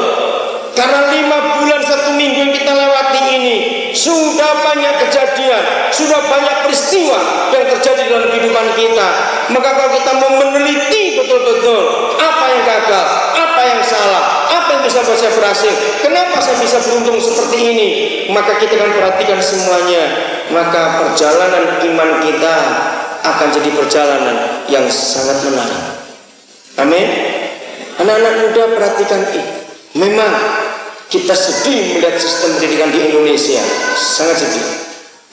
Karena 5 bulan 1 minggu yang kita lewati ini, sudah banyak kejadian, sudah banyak peristiwa yang terjadi dalam kehidupan kita. Maka kalau kita mau meneliti betul-betul apa yang gagal, apa yang salah, apa yang bisa saya berhasil, kenapa saya bisa beruntung seperti ini, maka kita akan perhatikan semuanya. Maka perjalanan iman kita akan jadi perjalanan yang sangat menarik. Amin. Anak-anak muda, perhatikan ini. Memang kita sedih melihat sistem pendidikan di Indonesia, sangat sedih.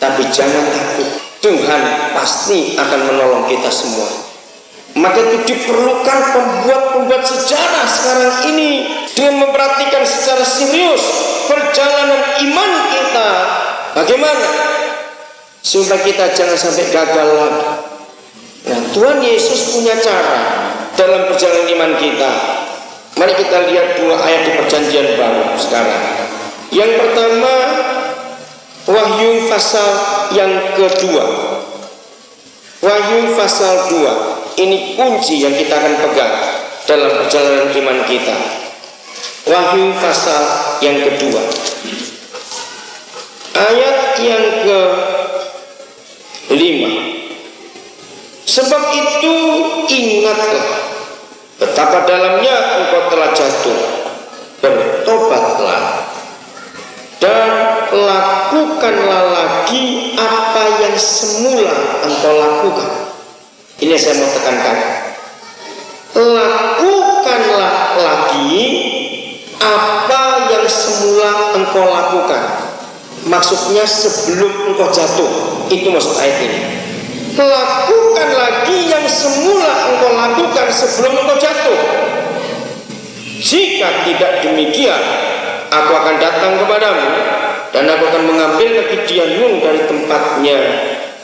Tapi jangan takut, Tuhan pasti akan menolong kita semua. Maka itu diperlukan pembuat sejarah sekarang ini dengan memperhatikan secara serius perjalanan iman kita. Bagaimana supaya kita jangan sampai gagal lagi. Nah, Tuhan Yesus punya cara dalam perjalanan iman kita. Mari kita lihat 2 ayat di Perjanjian Baru sekarang. Yang pertama, Wahyu pasal yang kedua. Wahyu pasal 2. Ini kunci yang kita akan pegang dalam perjalanan iman kita. Wahyu pasal yang kedua. Ayat yang ke-5. Sebab itu ingatlah betapa dalamnya engkau telah jatuh, bertobatlah dan lakukanlah lagi apa yang semula engkau lakukan. Ini saya mau tekankan, lakukanlah lagi apa yang semula engkau lakukan. Maksudnya sebelum engkau jatuh, itu maksud ayat ini. Lakukan lagi yang semula engkau lakukan sebelum engkau jatuh. Jika tidak demikian, aku akan datang kepadamu dan aku akan mengambil kegidianmu dari tempatnya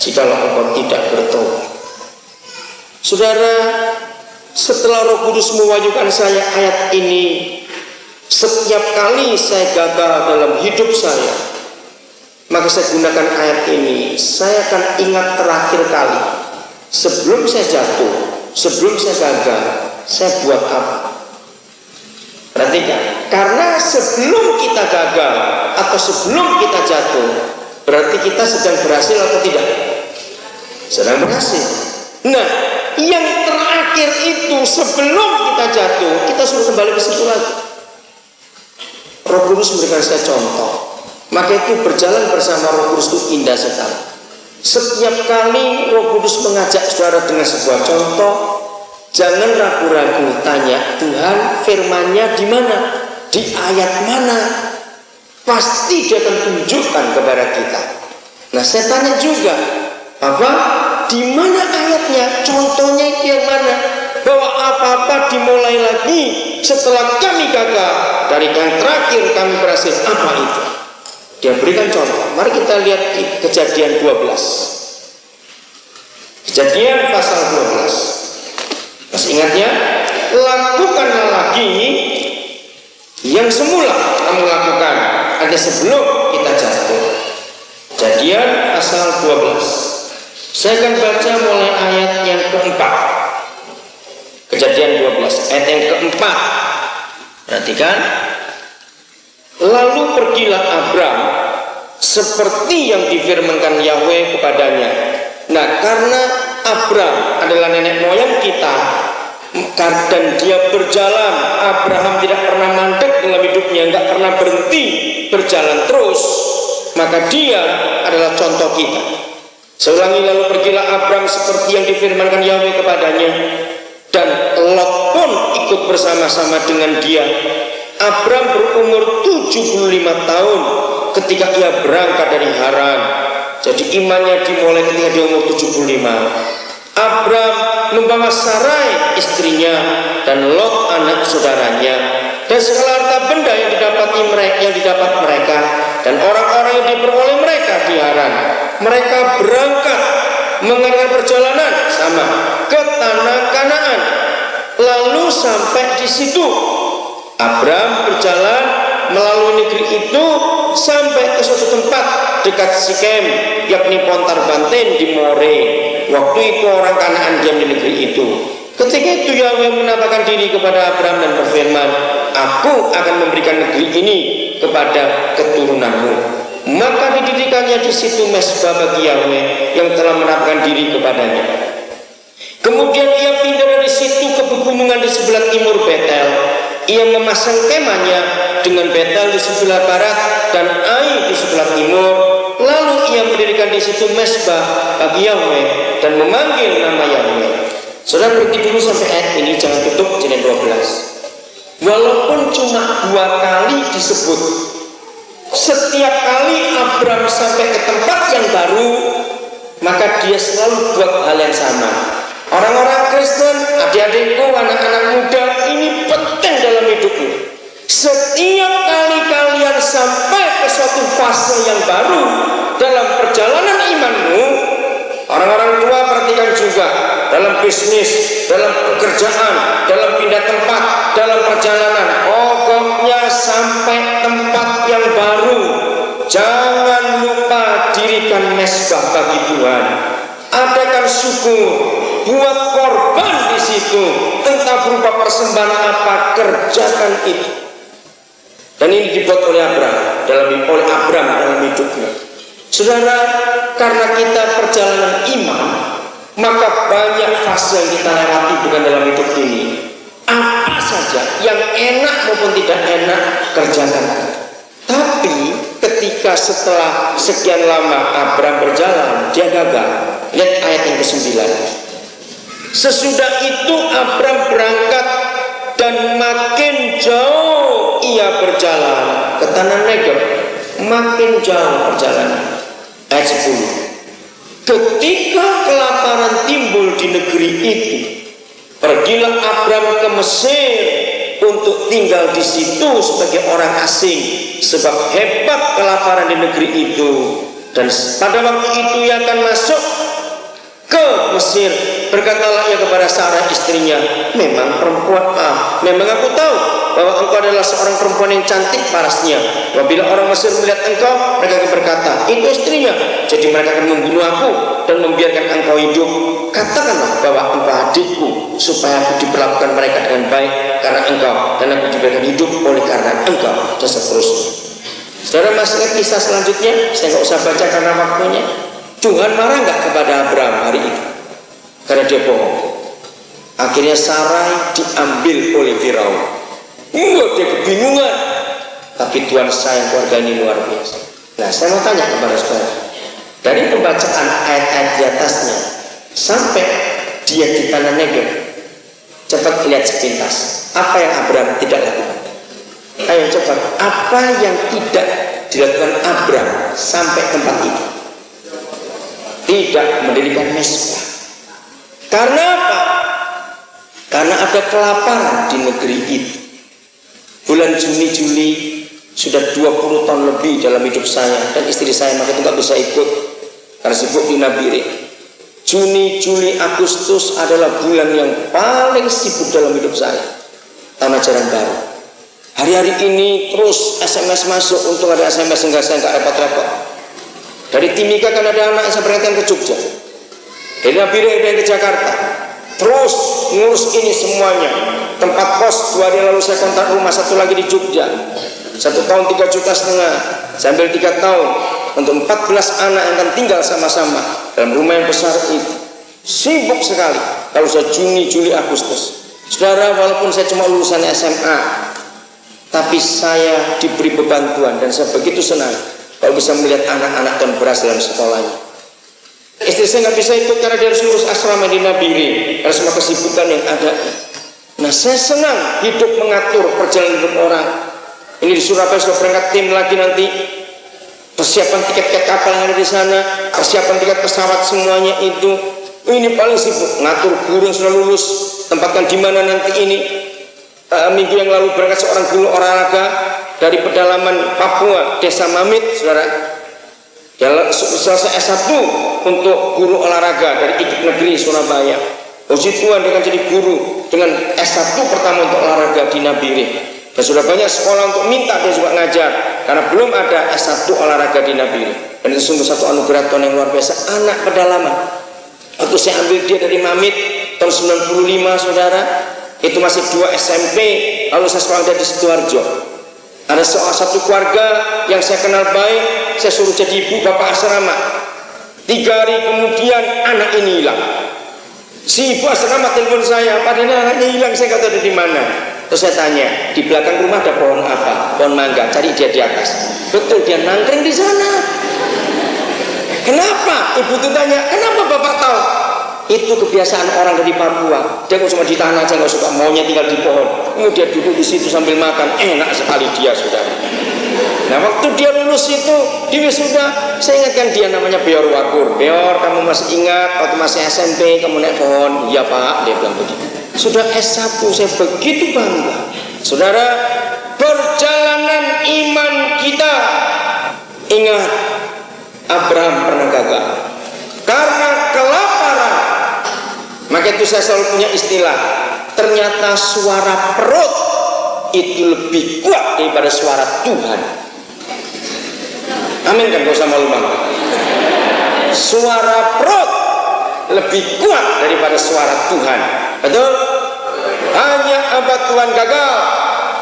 jikalau engkau tidak bertobat. Saudara, setelah Roh Kudus mewahyukan saya ayat ini, setiap kali saya gagal dalam hidup saya, maka saya gunakan ayat ini. Saya akan ingat terakhir kali sebelum saya jatuh, sebelum saya gagal, saya buat apa. Perhatikan, karena sebelum kita gagal atau sebelum kita jatuh, berarti kita sedang berhasil atau tidak? Sedang berhasil. Nah, yang terakhir itu sebelum kita jatuh, kita suruh kembali ke situ lagi. Roh Kudus memberikan saya contoh. Maka itu berjalan bersama Roh Kudus itu indah sekali. Setiap kali Roh Kudus mengajak saudara dengan sebuah contoh, jangan ragu-ragu tanya, Tuhan firman-Nya di mana? Di ayat mana? Pasti Dia akan tunjukkan kepada kita. Nah, saya tanya juga, apa? Di mana ayatnya? Contohnya itu yang mana? Bahwa apa-apa dimulai lagi setelah kami gagal, dari yang terakhir kami berhasil. Apa itu? Dia berikan contoh. Mari kita lihat Kejadian 12. Kejadian pasal 12. Masih ingatnya? Lakukanlah lagi yang semula kamu lakukan, ada sebelum kita jatuh. Kejadian pasal 12. Saya akan baca mulai ayat yang keempat. Kejadian 12 ayat yang keempat. Perhatikan. Lalu pergilah Abram seperti yang difirmankan Yahweh kepadanya. Nah, karena Abram adalah nenek moyang kita, dan dia berjalan, Abraham tidak pernah mandek dalam hidupnya, nggak pernah berhenti berjalan terus, maka dia adalah contoh kita. Seulangi, lalu pergilah Abram seperti yang difirmankan Yahweh kepadanya, dan Lot pun ikut bersama-sama dengan dia. Abram berumur 75 tahun ketika ia berangkat dari Haran. Jadi imannya dimulai ketika dia umur 75. Abram membawa Sarai istrinya dan Lot anak saudaranya, dan segala harta benda yang didapat mereka dan orang-orang yang diperoleh mereka di Haran. Mereka berangkat mengadakan perjalanan sama ke tanah Kanaan. Lalu sampai di situ Abram berjalan melalui negeri itu sampai ke suatu tempat dekat Sikem, yakni Pontar Banten di More. Waktu itu orang Kanaan diam di negeri itu. Ketika itu Yahweh menampakkan diri kepada Abram dan berfirman, Aku akan memberikan negeri ini kepada keturunanmu. Maka didirikannya di situ mezbah bagi Yahweh yang telah menampakkan diri kepadanya. Kemudian ia pindah dari situ ke pegunungan di sebelah timur Betel. Ia memasang kemahnya dengan Betel di sebelah barat dan Ai di sebelah timur. Lalu ia mendirikan di situ mezbah bagi Yahweh dan memanggil nama Yahweh. Saudara berhenti dulu sampai ayat ini, jangan tutup Kejadian 12. Walaupun cuma 2 kali disebut, setiap kali Abram sampai ke tempat yang baru, maka dia selalu buat hal yang sama. Orang-orang Kristen, adik-adikku, anak-anak muda, ini penting dalam hidupmu. Setiap kali kalian sampai ke suatu fase yang baru dalam perjalanan imanmu, orang-orang tua perhatikan juga, dalam bisnis, dalam pekerjaan, dalam pindah tempat, dalam perjalanan, pokoknya sampai tempat yang baru, jangan lupa dirikan mezbah bagi Tuhan. Adakan syukur, buat korban di situ, entah berupa persembahan apa, kerjakan itu. Dan ini dibuat oleh Abram dalam hidupnya. Saudara, karena kita perjalanan iman, maka banyak fase yang kita lewati bukan dalam hidup ini. Apa saja yang enak maupun tidak enak, kerjakan. Tapi ketika setelah sekian lama Abram berjalan, dia gagal. Lihat ayat yang ke-9. Sesudah itu Abram berangkat dan makin jauh ia berjalan ke tanah Negeb. Makin jauh perjalanan. Ayat 10. Ketika kelaparan timbul di negeri itu, pergilah Abram ke Mesir untuk tinggal di situ sebagai orang asing, sebab hebat kelaparan di negeri itu. Dan pada waktu itu ia akan masuk ke Mesir. Berkatalah ia kepada Sarah istrinya, memang aku tahu bahwa engkau adalah seorang perempuan yang cantik parasnya. Apabila orang Mesir melihat engkau, mereka akan berkata, itu istrinya, jadi mereka akan membunuh aku dan membiarkan engkau hidup. Katakanlah bahwa engkau adikku, supaya aku diperlakukan mereka dengan baik karena engkau, dan aku dibiarkan hidup oleh karena engkau, dan seterusnya. Saudara, masih lihat kisah selanjutnya, saya nggak usah baca karena waktunya. Tuhan marah nggak kepada Abram hari itu? Karena dia bohong. Akhirnya Sarai diambil oleh Firaun. Dia kebingungan. Tapi Tuhan sayang keluarga ini luar biasa. Nah, saya mau tanya kepada saudara, Dari pembacaan ayat-ayat di atasnya sampai dia di tanah Negev, cepat lihat sepintas apa yang Abraham tidak lakukan. Ayo cepat, apa yang tidak dilakukan Abraham sampai tempat itu? Tidak mendirikan mezbah. Karena apa? Karena ada kelaparan di negeri itu. Bulan Juni-Juli sudah 20 tahun lebih dalam hidup saya dan istri saya, maka itu nggak bisa ikut karena sibuk di Nabire. Juni, Juli, Agustus adalah bulan yang paling sibuk dalam hidup saya. Tahun ajaran baru. Hari-hari ini terus SMS masuk. Untung ada SMS sehingga saya nggak repot-repot. Dari Timika kan ada anak yang saya berangkatkan ke Jogja. Dari Nabire ada yang ke Jakarta. Terus ngurus ini semuanya. Tempat kos 2 hari lalu saya kontak rumah satu lagi di Jogja. 1 tahun 3,5 juta. Saya ambil 3 tahun untuk 14 anak yang akan tinggal sama-sama dalam rumah yang besar itu. Sibuk sekali. Kalau saya Juni, Juli, Agustus. Saudara, walaupun saya cuma lulusan SMA, tapi saya diberi bebantuan dan saya begitu senang kalau bisa melihat anak-anak dan beras dalam sekolahnya. Istri saya nggak bisa ikut karena dia harus ngurus asrama di Nabire karena semua kesibukan yang ada. Nah, saya senang hidup mengatur perjalanan hidup orang. Ini di Surabaya sudah berangkat tim lagi nanti. Persiapan tiket kapal yang ada di sana, persiapan tiket pesawat semuanya itu. Ini paling sibuk ngatur guru yang sudah lulus, tempatkan di mana nanti ini. Minggu yang lalu berangkat seorang guru olahraga dari pedalaman Papua, Desa Mamit, saudara. Dia selesai S1 untuk guru olahraga dari IKIP Negeri Surabaya. Puji Tuhan dia akan jadi guru dengan S1 pertama untuk olahraga di Nabire. Dan sudah banyak sekolah untuk minta dia juga ngajar karena belum ada S1 olahraga di Nabire. Dan itu sungguh satu anugerah Tuhan yang luar biasa. Anak pedalaman. Waktu saya ambil dia dari Mamit tahun 95, saudara, itu masih 2 SMP. Lalu saya sekolah di Sidoarjo. Ada satu keluarga yang saya kenal baik, saya suruh jadi ibu bapak asrama. 3 hari kemudian anak ini hilang. Si ibu asrama telepon saya, padahal anaknya hilang, saya nggak tahu ada di mana. Terus saya tanya, di belakang rumah ada pohon apa? Pohon mangga, cari dia di atas. Betul, dia nangkring di sana. Kenapa? Ibu itu tanya, kenapa bapak tahu? Itu kebiasaan orang dari Papua. Dia kok cuma di tanah aja nggak suka, maunya tinggal di pohon. Kemudian duduk di situ sambil makan, enak sekali dia, sudah. Nah, waktu dia lulus itu di wisuda, saya ingatkan dia namanya Beor Wakur. Beor, kamu masih ingat waktu masih SMP kamu naik pohon? Iya Pak, dia bilang begitu. Sudah S1, saya begitu bangga. Saudara, perjalanan iman kita, ingat Abraham pernah gagal karena kelaparan. Maka itu saya selalu punya istilah, ternyata suara perut itu lebih kuat daripada suara Tuhan. Amin kan, gak usah malu-malu. Suara perut lebih kuat daripada suara Tuhan. Betul? Hanya abad Tuhan gagal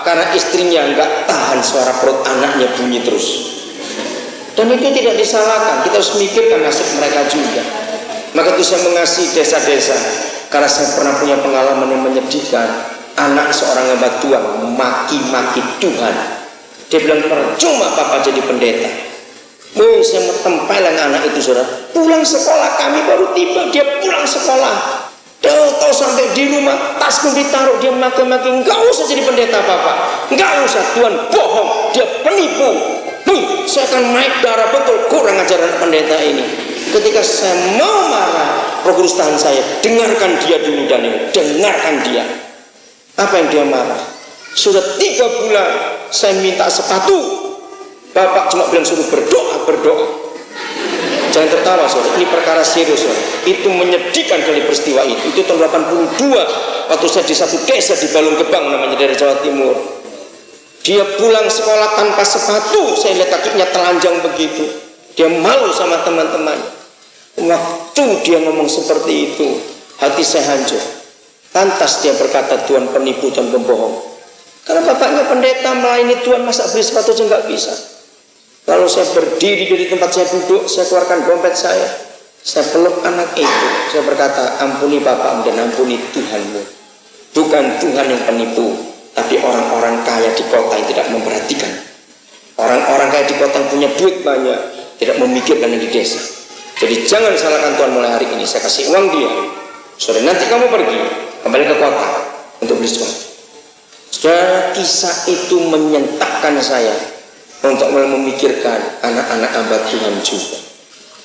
karena istrinya nggak tahan suara perut anaknya bunyi terus. Dan itu tidak disalahkan, kita harus mikirkan nasib mereka juga. Maka itu saya mengasihi desa-desa karena saya pernah punya pengalaman yang menyedihkan. Anak seorang hamba Tuhan maki-maki Tuhan. Dia bilang, percuma papa jadi pendeta. Saya tempelan anak itu, saudara. Pulang sekolah, kami baru tiba, dia pulang sekolah. Tahu sampai di rumah, tas pun ditaruh, dia maki-maki, enggak usah jadi pendeta papa, enggak usah, Tuhan bohong, dia penipu. Saya akan naik darah, betul, kurang ajar anak pendeta ini. Ketika saya mau marah, Roh Kudus tahan saya, dengarkan dia dulu dan ini, dengarkan dia. Apa yang dia marah? Sudah 3 bulan saya minta sepatu, bapak cuma bilang suruh berdoa. Jangan tertawa, saudara, ini perkara serius, saudara. Itu menyedihkan dari peristiwa itu. Itu tahun 82 waktu saya di satu desa di Balung Gebang namanya, dari Jawa Timur. Dia pulang sekolah tanpa sepatu, saya lihat kakinya telanjang begitu. Dia malu sama teman-teman. Waktu dia ngomong seperti itu, hati saya hancur. Lantas dia berkata, Tuhan penipu dan pembohong. Karena bapaknya pendeta melayani Tuhan, masa beli sepatu aja nggak bisa. Lalu saya berdiri dari tempat saya duduk, saya keluarkan dompet saya peluk anak itu, saya berkata, ampuni bapak dan ampuni Tuhanmu. Bukan Tuhan yang penipu, tapi orang-orang kaya di kota yang tidak memperhatikan. Orang-orang kaya di kota yang punya duit banyak, tidak memikirkan yang di desa. Jadi jangan salahkan Tuhan mulai hari ini. Saya kasih uang dia, sore nanti kamu pergi kembali ke kota untuk beli sesuatu. Saudara, kisah itu menyentakkan saya untuk mulai memikirkan anak-anak hamba Tuhan juga.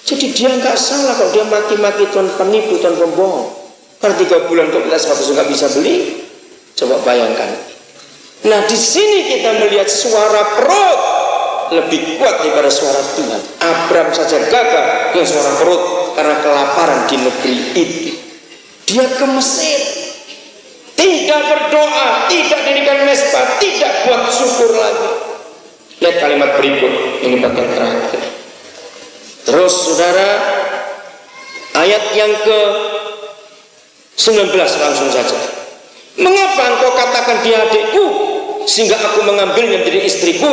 Jadi dia nggak salah kalau dia maki-maki Tuhan penipu, Tuhan pembohong. Karena 3 bulan kok kita sepatu nggak bisa beli. Coba bayangkan. Nah, di sini kita melihat suara perut lebih kuat daripada suara Tuhan. Abram saja gagal dengan suara perut karena kelaparan di negeri itu. Dia ke Mesir, tidak berdoa, tidak dirikan mesbah, tidak buat syukur lagi. Lihat kalimat berikut, ini bagian terakhir. Terus saudara, ayat yang ke-19 langsung saja. Mengapa engkau katakan dia adikku, sehingga aku mengambilnya menjadi istriku?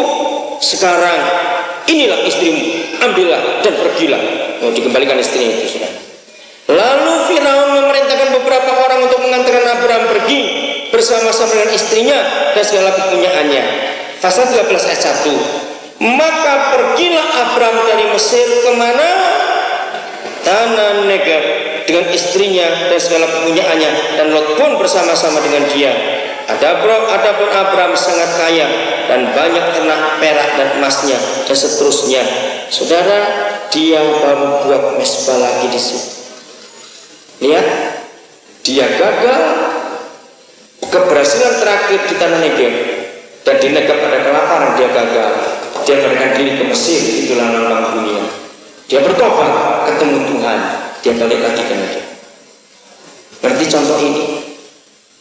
Sekarang inilah istrimu, ambillah dan pergilah. Mau dikembalikan istrinya itu, saudara. Lalu Firaun memerintahkan beberapa orang untuk mengantarkan Abraham pergi bersama-sama dengan istrinya dan segala kepunyaannya. Pasal 13 ayat 1. Maka pergilah Abraham dari Mesir kemana? Tanah Negev dengan istrinya dan segala kepunyaannya, dan Lot pun bersama-sama dengan dia. Adapun Abraham sangat kaya dan banyak ternak perak dan emasnya dan seterusnya. Saudara, dia baru buat mesbah lagi di sini. Lihat, dia gagal. Keberhasilan terakhir di tanah Negev dan di Negev ada kelaparan, dia gagal. Dia melarikan diri ke Mesir, itulah lambang dunia. Dia bertobat, ketemu Tuhan, dia balik lagi ke Negev. Berarti contoh ini,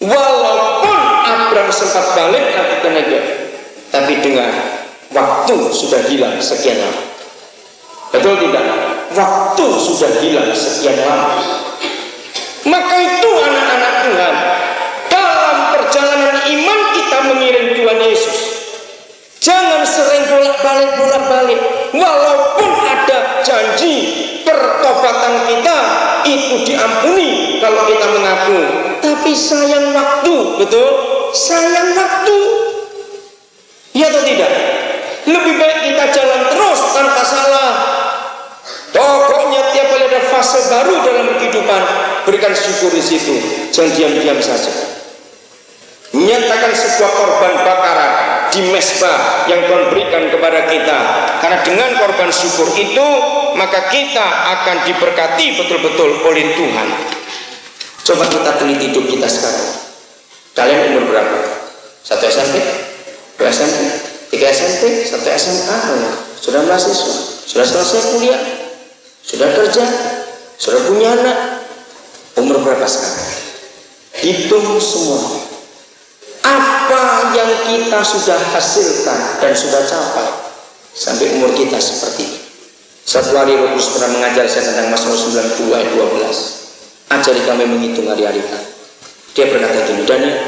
walaupun Abraham sempat balik lagi ke Negev, tapi dengan waktu sudah hilang sekian lama. Betul tidak? Waktu sudah hilang sekian lama. Maka itu anak-anak Tuhan, dalam perjalanan iman kita mengiring Tuhan Yesus, jangan sering bolak-balik. Walaupun ada janji pertobatan kita itu diampuni kalau kita mengaku, tapi sayang waktu. Betul? Sayang waktu. Ya atau tidak? Lebih baik kita jalan terus tanpa salah. Pokoknya tiap kali ada fase baru dalam kehidupan, berikan syukur di situ. Jangan diam-diam saja. Menyatakan sebuah korban bakaran di mesbah yang Tuhan berikan kepada kita. Karena dengan korban syukur itu, maka kita akan diberkati betul-betul oleh Tuhan. Coba kita teliti hidup kita sekarang. Kalian umur berapa? 1 SMP? 2 SMP? 3 SMP? 1 SMA? Sudah mahasiswa? Sudah selesai kuliah? Sudah kerja? Sudah punya anak? Umur berapa sekarang? Hitung semua. Apa yang kita sudah hasilkan dan sudah capai sampai umur kita seperti ini. Satu hari Roh Kudus pernah mengajar saya tentang Mazmur 92 ayat 12. Ajari kami menghitung hari-hari kami. Dia berkata gini, Daniel,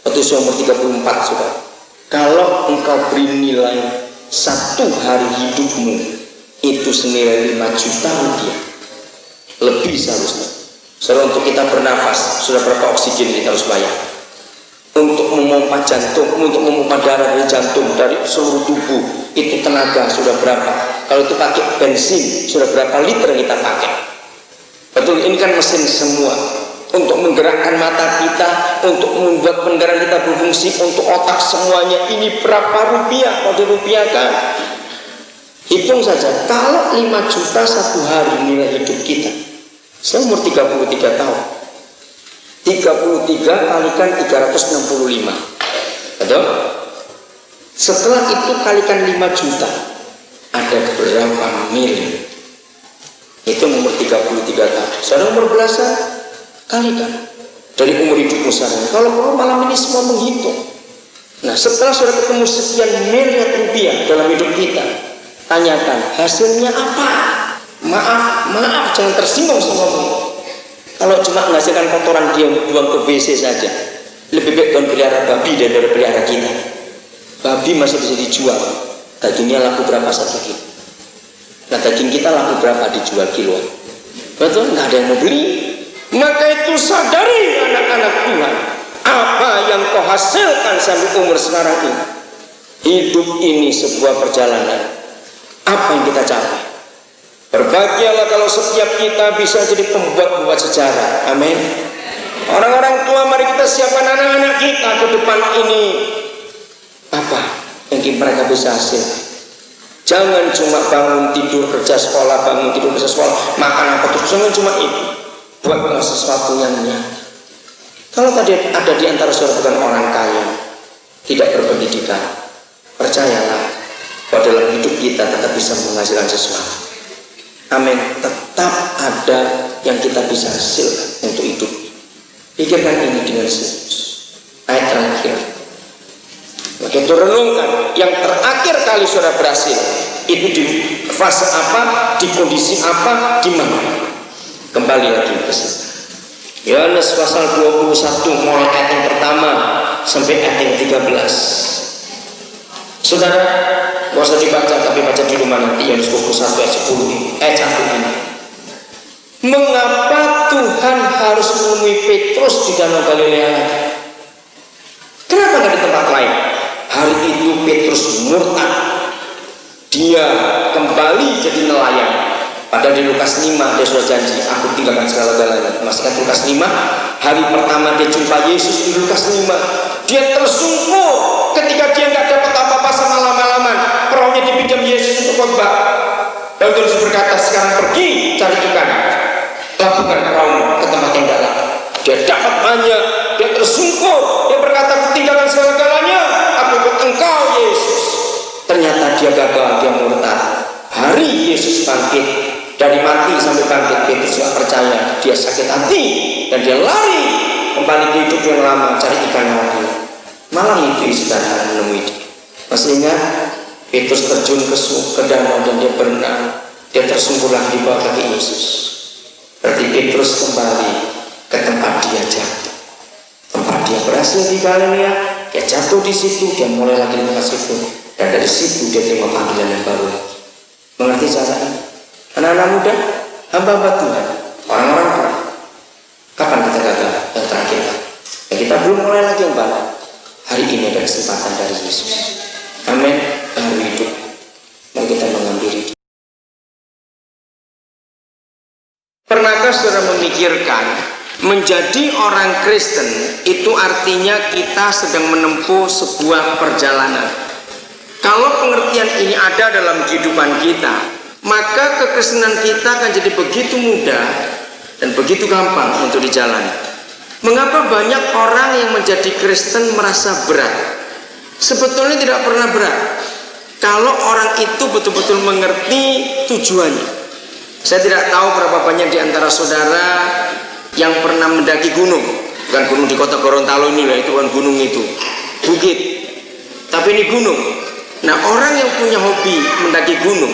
waktu saya umur 34 sudah. Kalau engkau beri nilai 1 hari hidupmu itu senilai 5 juta rupiah, lebih seharusnya. Soalnya untuk kita bernafas sudah berapa oksigen kita harus bayar? Untuk memompa jantung, untuk memompa darah dari jantung, dari seluruh tubuh, itu tenaga sudah berapa? Kalau itu pakai bensin, sudah berapa liter kita pakai? Betul, ini kan mesin semua. Untuk menggerakkan mata kita, untuk membuat pendengaran kita berfungsi, untuk otak semuanya, ini berapa rupiah kalau dirupiahkan? Hitung saja, kalau 5 juta 1 hari nilai hidup kita. Saya umur 33 tahun. 33 kalikan 365. Betul? Setelah itu kalikan 5 juta. Ada berapa miliar? Itu umur 33 tahun. Saudara umur belasan, kalikan dari umur hidupmu sekarang. Kalau malam ini semua menghitung. Nah, setelah saudara ketemu sekian miliar rupiah dalam hidup kita, tanyakan hasilnya apa? Maaf, jangan tersinggung semua. Kalau cuma menghasilkan kotoran dia buang ke WC saja, lebih baik Tuhan pelihara babi daripada pelihara kita. Babi masih bisa dijual, dagingnya laku berapa 1 kilo. Nah, daging kita laku berapa dijual kiloan? Betul, nggak ada yang mau beli. Maka itu sadari anak-anak Tuhan, apa yang kau hasilkan sampai umur sekarang ini. Hidup ini sebuah perjalanan. Apa yang kita capai? Berbahagialah kalau setiap kita bisa jadi pembuat sejarah. Amin. Orang-orang tua, mari kita siapkan anak-anak kita ke depan ini. Apa yang mereka bisa hasil? Jangan cuma bangun tidur kerja sekolah, bangun tidur kerja sekolah, makan apa terus. Jangan cuma itu. Buatlah sesuatu yang nyata. Kalau tadi ada di antara saudara bukan orang kaya, tidak berpendidikan, percayalah bahwa dalam hidup kita tetap bisa menghasilkan sesuatu. Amin. Tetap ada yang kita bisa hasilkan untuk hidup. Pikirkan ini dengan serius. Ayat terakhir. Begitu renungkan, yang terakhir kali saudara berhasil itu di fase apa, di kondisi apa, di mana? Kembali lagi ke situ. Yohanes pasal 21 mulai ayat yang pertama sampai ayat yang 13. Saudara, gak usah dibaca, tapi baca di rumah nanti. Yohanes 21 ayat 10 ayat 1 ini. Mengapa Tuhan harus menemui Petrus di Danau Galilea? Kenapa gak di tempat lain? Hari itu Petrus murtad. Dia kembali jadi nelayan. Padahal di Lukas 5 dia sudah janji, aku tinggalkan segala-galanya. Masih kan Lukas 5, hari pertama dia jumpa Yesus di Lukas 5. Dia tersungkur ketika dia nggak dapat apa-apa sama lama-lama. Perahunya dipinjam Yesus untuk khotbah. Dan terus berkata, sekarang pergi cari ikan, lakukan perahu ke tempat yang dalam. Dia dapat banyak, dia tersungkur, dia berkata, aku tinggalkan segala-galanya, aku ikut engkau Yesus. Ternyata dia gagal, dia murtad. Hari Yesus bangkit. Dari mati sampai bangkit, Petrus tidak percaya, dia sakit hati dan dia lari kembali ke hidup yang lama, cari ikan lagi. Malam itu saudara menemui dia. Masih ingat? Petrus terjun ke danau dan dia berenang, dia tersungkur lagi di bawah kaki Yesus. Berarti Petrus kembali ke tempat dia jatuh, tempat dia berhasil di Galilea. Dia jatuh di situ, dia mulai lagi di tempat situ, dan dari situ dia terima panggilan yang baru lagi. Mengerti cara ini? Anak-anak muda, hamba-hamba Tuhan, orang-orang tua, kapan kita gagal? Yang terakhir, ya kita belum mulai lagi yang baru. Hari ini ada kesempatan dari Yesus. Amin. Baru hidup. Mari kita mengambil hidup. Pernahkah saudara memikirkan menjadi orang Kristen itu artinya kita sedang menempuh sebuah perjalanan? Kalau pengertian ini ada dalam kehidupan kita, maka kekristenan kita akan jadi begitu mudah dan begitu gampang untuk dijalani. Mengapa banyak orang yang menjadi Kristen merasa berat? Sebetulnya tidak pernah berat kalau orang itu betul-betul mengerti tujuannya. Saya tidak tahu berapa banyak di antara saudara yang pernah mendaki gunung. Bukan gunung di kota Gorontalo ini lah, itu bukan gunung itu, bukit. Tapi ini gunung. Nah, orang yang punya hobi mendaki gunung,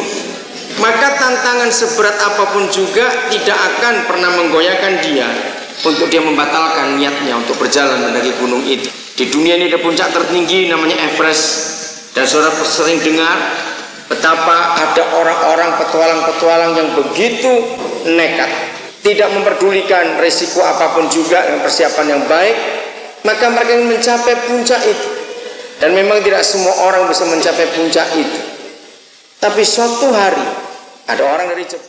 maka tantangan seberat apapun juga tidak akan pernah menggoyahkan dia untuk dia membatalkan niatnya untuk berjalan mendaki gunung itu. Di dunia ini ada puncak tertinggi namanya Everest, dan saudara sering dengar betapa ada orang-orang petualang-petualang yang begitu nekat, tidak memperdulikan risiko apapun juga dengan persiapan yang baik, maka mereka ingin mencapai puncak itu. Dan memang tidak semua orang bisa mencapai puncak itu. Tapi suatu hari ada orang dari Jepang